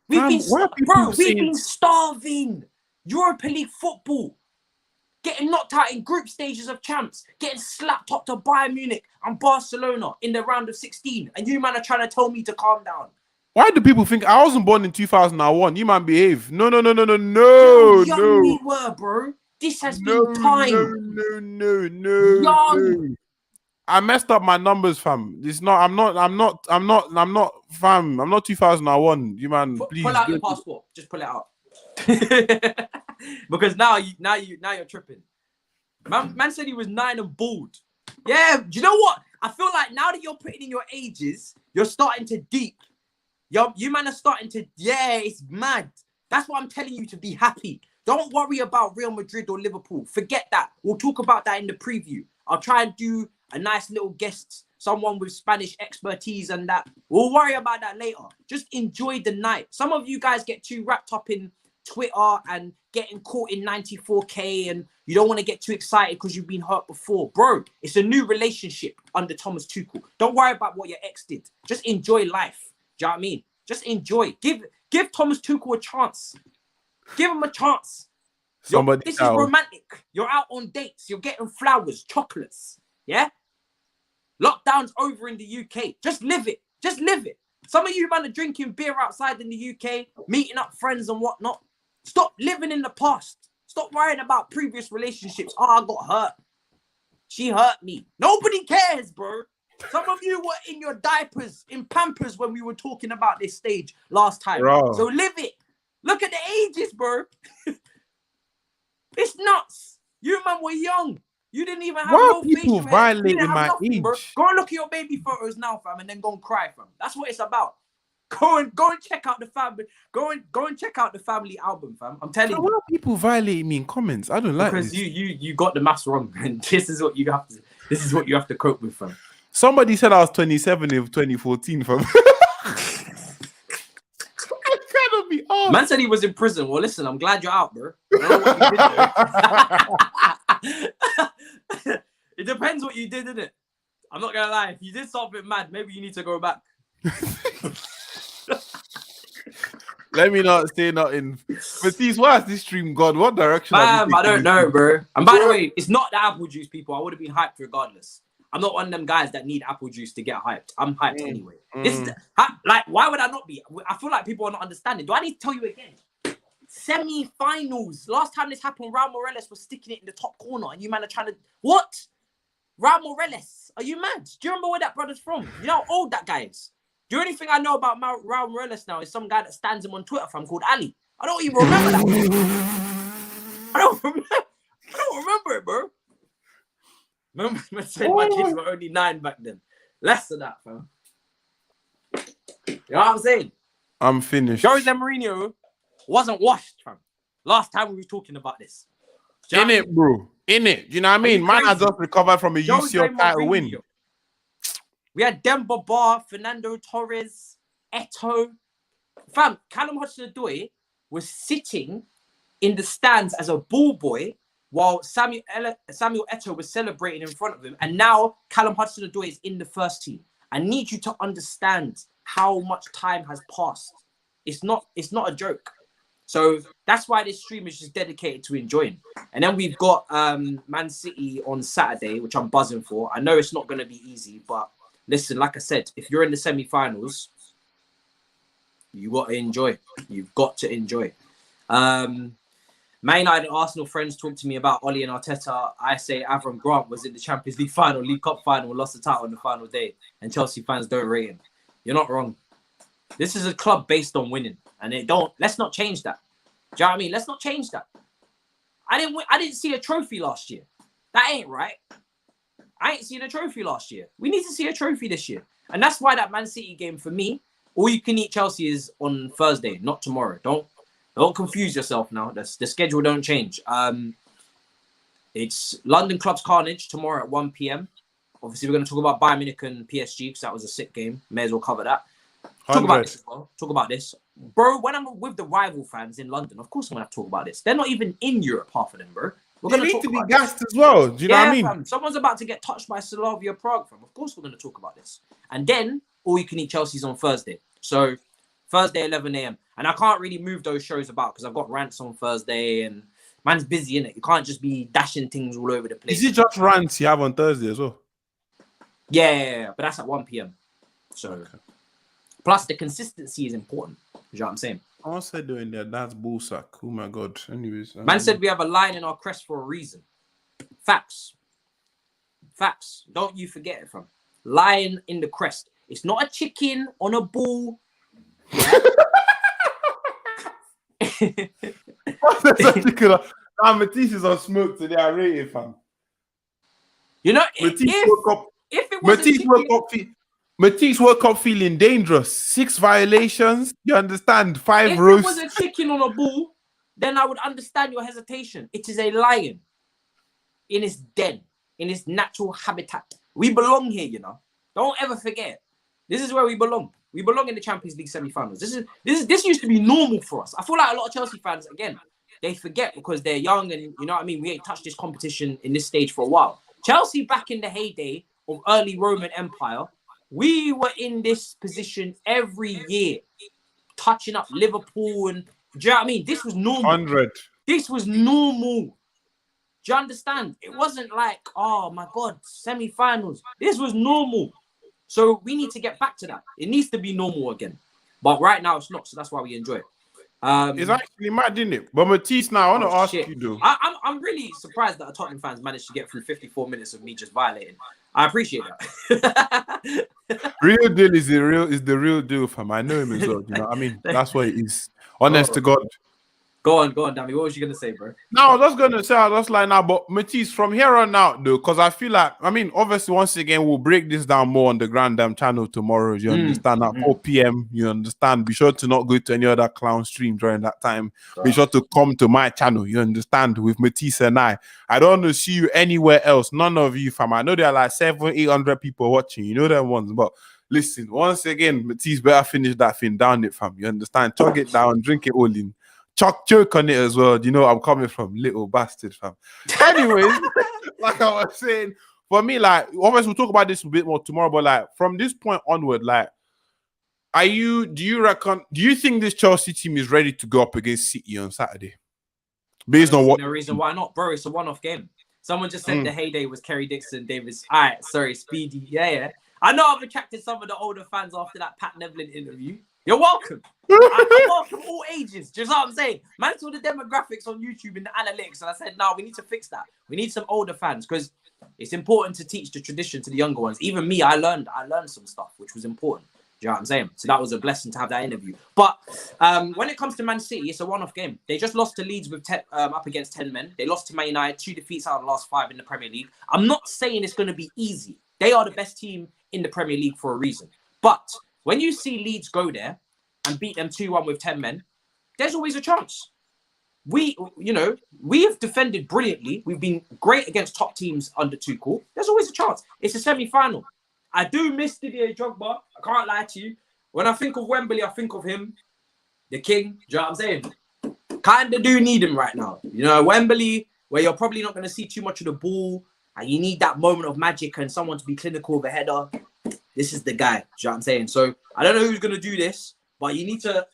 We've been starving. Europa League football, getting knocked out in group stages of champs, getting slapped up to Bayern Munich and Barcelona in the round of 16, and you man are trying to tell me to calm down. Why do people think I wasn't born in 2001? You man behave. No. How young we were, bro. This has been time. No. Young. I messed up my numbers, fam. It's not. I'm not, fam. I'm not 2001. You man, please pull out your passport. Just pull it out. Because now you're tripping. Man said he was 9 and bald. Yeah, do you know what? I feel like now that you're putting in your ages, you're starting to deep. You man are starting to, it's mad. That's why I'm telling you to be happy. Don't worry about Real Madrid or Liverpool. Forget that. We'll talk about that in the preview. I'll try and do a nice little guest, someone with Spanish expertise and that. We'll worry about that later. Just enjoy the night. Some of you guys get too wrapped up in Twitter and getting caught in 94K and you don't want to get too excited because you've been hurt before. Bro, it's a new relationship under Thomas Tuchel. Don't worry about what your ex did. Just enjoy life. Do you know what I mean? Just enjoy. Give Thomas Tuchel a chance. Give him a chance. This is romantic. You're out on dates. You're getting flowers, chocolates. Yeah? Lockdown's over in the UK. Just live it. Just live it. Some of you man are drinking beer outside in the UK, meeting up friends and whatnot. Stop living in the past. Stop worrying about previous relationships. Oh, I got hurt. She hurt me. Nobody cares, bro. Some of you were in your diapers, in Pampers when we were talking about this stage last time. Bro. So live it. Look at the ages, bro. It's nuts. You man were young. You didn't even have no people facial hair. You didn't violating have my nothing, bro. age? Go and look at your baby photos now, fam, and then go and cry, fam. That's what it's about. Go and check out the family. Go and check out the family album, fam. I'm telling you. Why are people violating me in comments? I don't like Because this. you got the maths wrong, and this is what you have to cope with, fam. Somebody said I was 27 in 2014, fam. I cannot be on. Man said he was in prison. Well, listen, I'm glad you're out, bro. I don't know what you did there. It depends what you did, innit? I'm not gonna lie. If you did something mad, maybe you need to go back. Let me not say nothing. Matisse, why has this stream gone? What direction? Bam, I don't know, bro. And by the way, it's not the apple juice, people. I would have been hyped regardless. I'm not one of them guys that need apple juice to get hyped. I'm hyped anyway. This is like, why would I not be? I feel like people are not understanding. Do I need to tell you again? Semi-finals. Last time this happened, Raul Morales was sticking it in the top corner, and you man are trying to what? Raul Morales? Are you mad? Do you remember where that brother's from? You know how old that guy is. The only thing I know about Raul Morales now is some guy that stands him on Twitter from called Ali. I don't even remember that. I don't remember it, bro. Remember, I said my kids were only 9 back then. Less than that, fam. You know what I'm saying? I'm finished. Jose Mourinho wasn't washed, fam. Last time we were talking about this. In it, bro. In it. You know what I mean? Man has just recovered from a UCL title win. We had Demba Ba, Fernando Torres, Eto'o. Fam, Callum Hudson-Odoi was sitting in the stands as a ball boy while Samuel Eto'o was celebrating in front of him. And now Callum Hudson-Odoi is in the first team. I need you to understand how much time has passed. It's not a joke. So that's why this stream is just dedicated to enjoying. And then we've got Man City on Saturday, which I'm buzzing for. I know it's not going to be easy, but listen, like I said, if you're in the semi-finals, you got to enjoy. You've got to enjoy. Man United and Arsenal friends talk to me about Oli and Arteta. I say Avram Grant was in the Champions League final, League Cup final, and lost the title on the final day. And Chelsea fans don't rate him. You're not wrong. This is a club based on winning. And let's not change that. Do you know what I mean? Let's not change that. I didn't see a trophy last year. That ain't right. I ain't seen a trophy last year. We need to see a trophy this year. And that's why that Man City game for me, all you can eat Chelsea is on Thursday, not tomorrow. Don't confuse yourself now. The schedule don't change. It's London Clubs Carnage tomorrow at 1 p.m. Obviously, we're going to talk about Bayern Munich and PSG because that was a sick game. May as well cover that. Talk about this as well. Talk about this. Bro, when I'm with the rival fans in London, of course I'm going to have to talk about this. They're not even in Europe, half of them, bro. We're going to be gassed as well. Do you know what I mean? Fam. Someone's about to get touched by Slavia Prague, fam. Of course we're going to talk about this. And then, all you can eat Chelsea's on Thursday. So, Thursday, 11 a.m. And I can't really move those shows about because I've got rants on Thursday and man's busy, innit? You can't just be dashing things all over the place. Is it just rants you have on Thursday as well? Yeah. But that's at 1 p.m. So, okay. Plus the consistency is important. You know what I'm saying? I said doing that. That's bullsack. Oh my God. Anyways. Man said we have a lion in our crest for a reason. Facts. Don't you forget it, fam. Lion in the crest. It's not a chicken on a ball. Matisse is on smoke today. I rate it, fam. You know, if it was Matisse woke up feeling dangerous. 6 violations. You understand? 5 roasts. If it was a chicken on a ball, then I would understand your hesitation. It is a lion in its den, in its natural habitat. We belong here, you know. Don't ever forget. This is where we belong. We belong in the Champions League semi-finals. This used to be normal for us. I feel like a lot of Chelsea fans, again, they forget because they're young and, you know what I mean? We ain't touched this competition in this stage for a while. Chelsea back in the heyday of early Roman Empire, we were in this position every year, touching up Liverpool and, do you know what I mean? This was normal. 100. This was normal. Do you understand? It wasn't like, oh my God, semi-finals. This was normal. So we need to get back to that. It needs to be normal again. But right now it's not, so that's why we enjoy it. It's actually mad, isn't it? But Matisse, now I want to ask shit. you, though. I'm really surprised that Tottenham fans managed to get through 54 minutes of me just violating. I appreciate that. Real deal is the real deal, fam. I know him as well. You know what I mean? That's what it is. Honest to God. Go on, Dami. What was you gonna say, bro? No, I was just gonna say, I was like now, but Matisse, from here on out, though, because I feel like, I mean, obviously, once again, we'll break this down more on the Grandam channel tomorrow. You understand? At 4 p.m. You understand? Be sure to not go to any other clown stream during that time. Be sure to come to my channel. You understand? With Matisse and I don't want to see you anywhere else. None of you, fam. I know there are like 700-800 people watching. You know them ones, but. Listen, once again, Matisse better finish that thing down it, fam. You understand? Chug it down, drink it all in. Choke on it as well. You know I'm coming from, little bastard, fam. Anyways, like I was saying, for me, like, obviously we'll talk about this a bit more tomorrow, but like from this point onward, like, do you think this Chelsea team is ready to go up against City on Saturday? Based on what? No reason why not, bro. It's a one-off game. Someone just said the heyday was Kerry Dixon, Davis. All right, sorry, Speedy. Yeah. I know I've attracted some of the older fans after that Pat Nevlin interview. You're welcome. I'm welcome all ages. Just what I'm saying. Man saw the demographics on YouTube and the analytics, and I said, no, we need to fix that. We need some older fans because it's important to teach the tradition to the younger ones. Even me, I learned some stuff, which was important. Do you know what I'm saying? So that was a blessing to have that interview. But when it comes to Man City, it's a one-off game. They just lost to Leeds with up against 10 men. They lost to Man United, 2 defeats out of the last 5 in the Premier League. I'm not saying it's going to be easy. They are the best team in the Premier League for a reason. But when you see Leeds go there and beat them 2-1 with 10 men, there's always a chance. We have defended brilliantly. We've been great against top teams under Tuchel. There's always a chance. It's a semi-final. I do miss Didier Drogba. I can't lie to you. When I think of Wembley, I think of him, the king. Do you know what I'm saying? Kind of do need him right now. You know, Wembley, where you're probably not going to see too much of the ball, and you need that moment of magic and someone to be clinical with a header. This is the guy. Do you know what I'm saying? So I don't know who's going to do this, but you need to.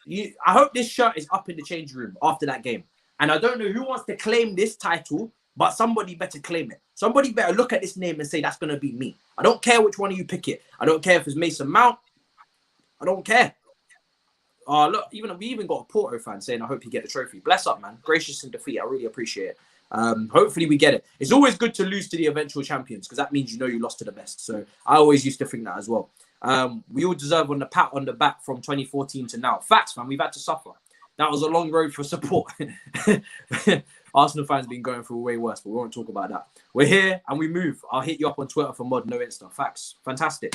I hope this shirt is up in the change room after that game. And I don't know who wants to claim this title, but somebody better claim it. Somebody better look at this name and say, that's going to be me. I don't care which one of you pick it. I don't care if it's Mason Mount. I don't care. Look, we even got a Porto fan saying, I hope you get the trophy. Bless up, man. Gracious in defeat. I really appreciate it. Hopefully we get it. It's always good to lose to the eventual champions because that means you know you lost to the best. So I always used to think that as well. We all deserve on the pat on the back from 2014 to now. Facts, man. We've had to suffer. That was a long road for support. Arsenal fans been going through way worse, but we won't talk about that. We're here and we move. I'll hit you up on Twitter for mod, no Insta. Facts. Fantastic.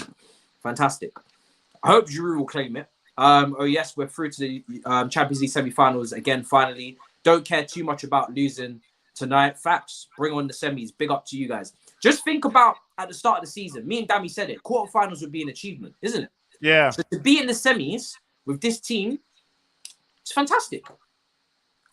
I hope Giroud will claim it. Oh yes, we're through to the Champions League semi-finals again. Finally, don't care too much about losing tonight. Facts. Bring on the semis. Big up to you guys. Just think about at the start of the season. Me and Dami said it. Quarterfinals would be an achievement, isn't it? Yeah. So to be in the semis with this team, it's fantastic.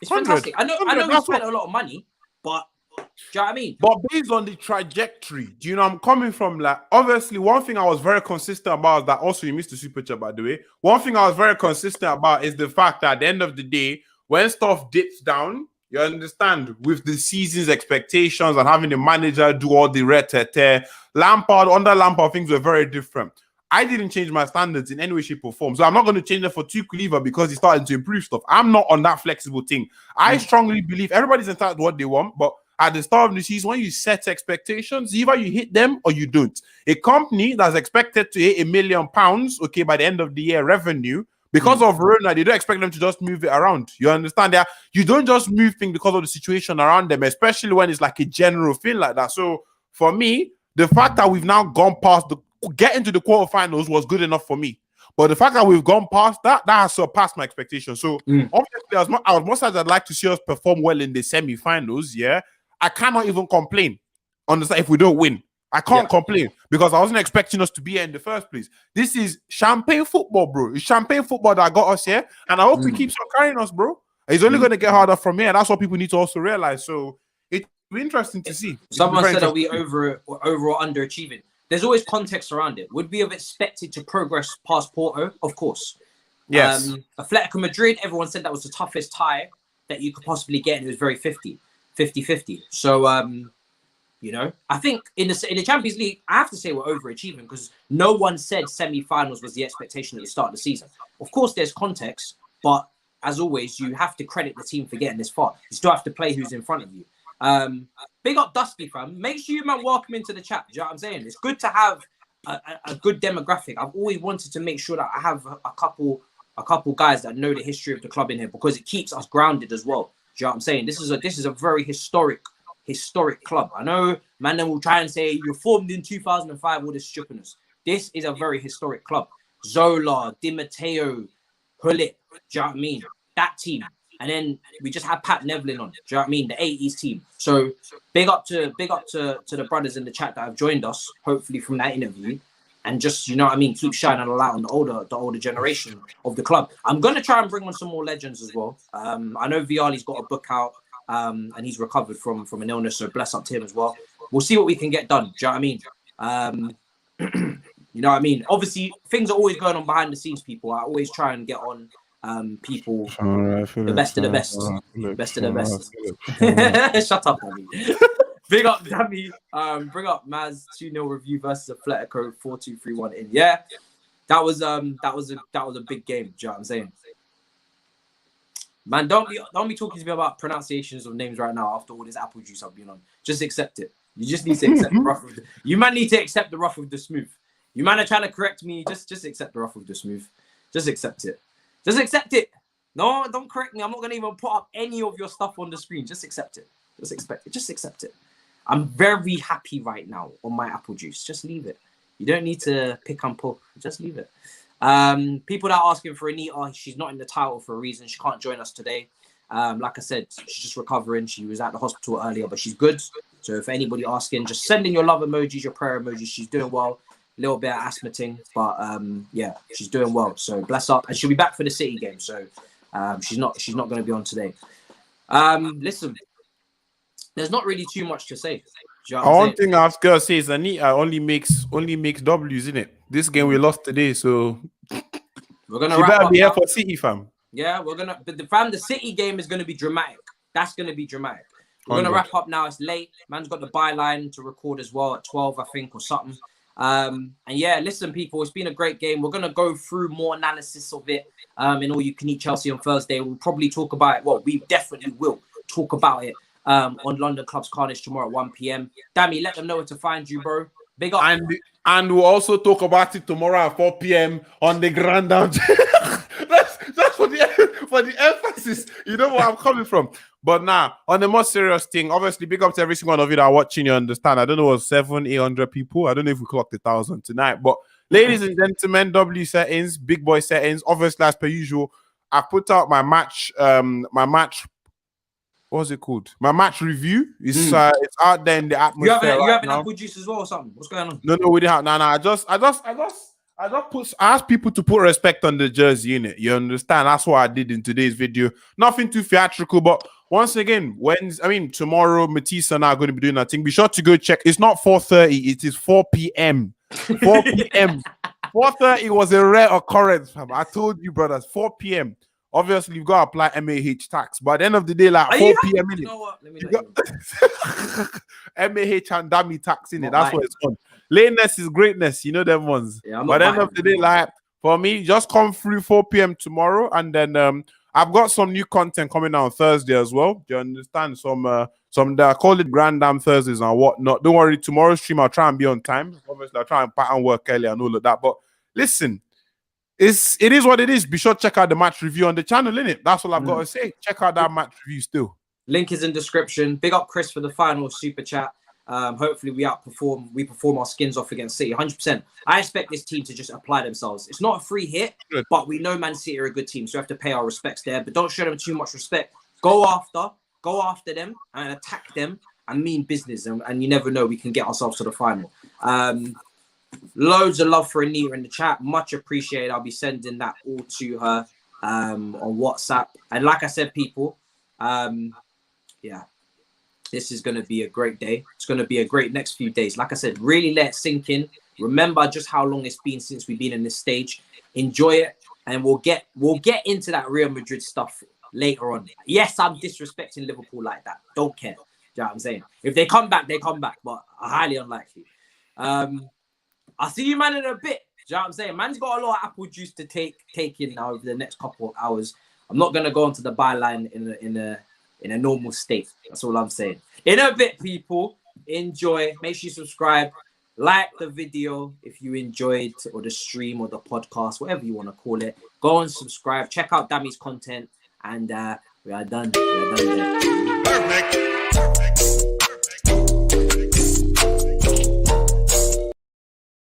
It's fantastic. I know we spent a lot of money, but do you know what I mean? But based on the trajectory, do you know I'm coming from? Like, obviously, one thing I was very consistent about is that also you missed the super chat, by the way. One thing I was very consistent about is the fact that at the end of the day, when stuff dips down, you understand, with the season's expectations and having the manager do all the red-te-te, under Lampard, things were very different. I didn't change my standards in any way, shape, or form. So I'm not going to change it for Tuchel either because he's starting to improve stuff. I'm not on that flexible thing. I strongly believe everybody's entitled to what they want, but at the start of the season, when you set expectations, either you hit them or you don't. A company that's expected to hit £1 million, okay, by the end of the year revenue, because of Rona, they don't expect them to just move it around. You understand that? You don't just move things because of the situation around them, especially when it's like a general thing like that. So for me, the fact that we've now gone past getting to the quarterfinals was good enough for me. But the fact that we've gone past that has surpassed my expectations. So obviously, as much as I'd like to see us perform well in the semi-finals, yeah, I cannot even complain. Understand? If we don't win, I can't complain because I wasn't expecting us to be here in the first place. This is champagne football, bro. It's champagne football that got us here, and I hope it keeps on carrying us, bro. It's only going to get harder from here. That's what people need to also realize. So it's interesting to see. Someone said that we over or underachieving. There's always context around it. Would we have expected to progress past Porto? Of course. Yes. Atletico Madrid, everyone said that was the toughest tie that you could possibly get, and it was very 50-50. So, I think in the Champions League, I have to say we're overachieving because no one said semi-finals was the expectation at the start of the season. Of course, there's context, but as always, you have to credit the team for getting this far. You still have to play who's in front of you. Big up Dusty, fam. Make sure you man welcome into the chat. Do you know what I'm saying? It's good to have a good demographic. I've always wanted to make sure that I have a couple guys that know the history of the club in here, because it keeps us grounded as well. Do you know what I'm saying? This is a very historic club. I know man then will try and say you're formed in 2005, all this stupidness. This is a very historic club. Zola, Di Matteo, Hullet, do you know what I mean? That team. And then we just had Pat Nevlin on, do you know what I mean? The 80s team. So big up to the brothers in the chat that have joined us, hopefully from that interview. And just, you know what I mean, keep shining a light on the older generation of the club. I'm going to try and bring on some more legends as well. I know Viali's got a book out and he's recovered from an illness, so bless up to him as well. We'll see what we can get done, do you know what I mean? You know what I mean? Obviously, things are always going on behind the scenes, people. I always try and get on people, the best of the best. Best of the best. Shut up, Dami. Big up, Dami. Bring up Maz 2-0 review versus Atletico 4-2-3-1 in. Yeah, that was a big game. Do you know what I'm saying? Man, don't be talking to me about pronunciations of names right now after all this apple juice I've been on. Just accept it. You just need to accept the rough with the, you man need to accept the rough with the smooth. You man are trying to correct me. Just accept the rough with the smooth. Just accept it. Just accept it. No, don't correct me. I'm not gonna even put up any of your stuff on the screen. Just accept it. Just expect it. Just accept it. I'm very happy right now on my apple juice. Just leave it. You don't need to pick and pull. Just leave it. People that are asking for Anita, she's not in the title for a reason. She can't join us today. Like I said, she's just recovering. She was at the hospital earlier, but she's good. So if anybody asking, just send in your love emojis, your prayer emojis. She's doing well. A little bit of asthma thing, but yeah, she's doing well. So bless up, and she'll be back for the City game. So she's not going to be on today. Listen, there's not really too much to say. You know one thing I was gonna say is Anita only makes W's, in it. This game we lost today, so we're gonna she wrap better up be here now. for City, fam. Yeah, we're gonna. But the City game is gonna be dramatic. That's gonna be dramatic. We're gonna wrap up now. It's late. Man's got the byline to record as well at 12, I think, or something. And yeah, listen, people, it's been a great game. We're gonna go through more analysis of it. In All You Can Eat Chelsea on Thursday. We'll probably talk about it. Well, we definitely will talk about it on London Clubs Carnage tomorrow at 1 p.m. Dami, let them know where to find you, bro. Big up. And we'll also talk about it tomorrow at 4 p.m. on the Grand Down. That's for the emphasis. You know where I'm coming from. But now, on the more serious thing, obviously, big up to every single one of you that are watching. You understand? I don't know, it was 700-800 people. I don't know if we clocked 1,000 tonight. But ladies and gentlemen, W settings, big boy settings. Obviously, as per usual, I put out my match. What's it called? My match review. It's out there in the atmosphere. You have an apple juice as well or something? What's going on? No, we didn't have. No. I asked people to put respect on the jersey in it. You understand? That's what I did in today's video. Nothing too theatrical, but once again, tomorrow, Matisse and I are going to be doing that thing. Be sure to go check. It's not 4:30. It is 4 p.m. 4 p.m. 4:30 was a rare occurrence, fam. I told you, brothers. 4 p.m. Obviously, you've got to apply MAH tax. But at the end of the day, like 4 p.m. in it. You know what? Let me MAH and Dami tax in it. That's what it's on. Lateness is greatness. You know them ones. Yeah, but at the end of the day, like, for me, just come through 4 p.m. tomorrow. And then I've got some new content coming out on Thursday as well. Do you understand? Some I call it Grand Dam Thursdays and whatnot. Don't worry, tomorrow's stream, I'll try and be on time. Obviously, I'll try and pattern work early and all of that. But listen, it is what it is. Be sure to check out the match review on the channel, innit? That's all I've got to say. Check out that match review still. Link is in description. Big up Chris for the final super chat. Hopefully we perform our skins off against City 100%. I expect this team to just apply themselves. It's not a free hit, but we know Man City are a good team, so we have to pay our respects there. But don't show them too much respect. Go after them and attack them and mean business. And you never know, we can get ourselves to the final. Loads of love for Anita in the chat. Much appreciated. I'll be sending that all to her on WhatsApp. And like I said, people, yeah. This is going to be a great day. It's going to be a great next few days. Like I said, really let it sink in. Remember just how long it's been since we've been in this stage. Enjoy it, and we'll get into that Real Madrid stuff later on. Yes, I'm disrespecting Liverpool like that. Don't care. Do you know what I'm saying? If they come back, they come back, but highly unlikely. I'll see you, man, in a bit. Do you know what I'm saying? Man's got a lot of apple juice to take in now over the next couple of hours. I'm not gonna go onto the byline in a normal state. That's all I'm saying. In a bit, people, enjoy. Make sure you subscribe, like the video if you enjoyed, or the stream, or the podcast, whatever you want to call it. Go and subscribe. Check out Dami's content, and we are done. Perfect.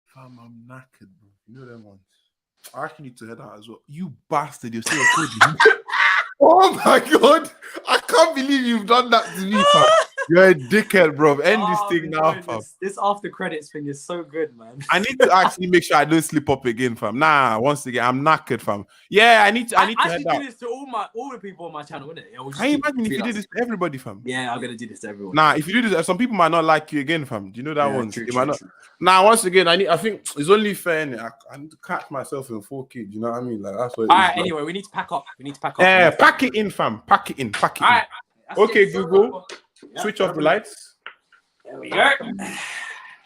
Fam, I'm knackered, bro. You know them ones. I actually need to head out as well. You bastard, you're still recording. Oh my god, I can't believe you've done that to me, fam. You're a dickhead, bro. End this thing now, fam. This after credits thing is so good, man. I need to actually make sure I don't slip up again, fam. Nah, once again, I'm knackered, fam. Yeah, I need to head out. Do this to all the people on my channel, innit? Can you imagine if you did this to everybody, fam? Yeah, I'm gonna do this to everyone. Nah, if you do this, some people might not like you again, fam. Do you know that one? True. Nah, once again, I think it's only fair, innit? I need to catch myself in 4K. You know what I mean? Like that's what. All right. Anyway, we need to pack up. Yeah, pack it in, fam. Pack it in. All right. Okay, Google. Switch off the lights. There we go. You know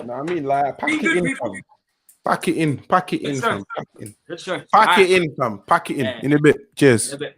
what I mean? Like, pack it in, fam. Pack it in, fam. Pack it in. Good show. Pack it in, fam. Pack it in. In a bit. Cheers. In a bit.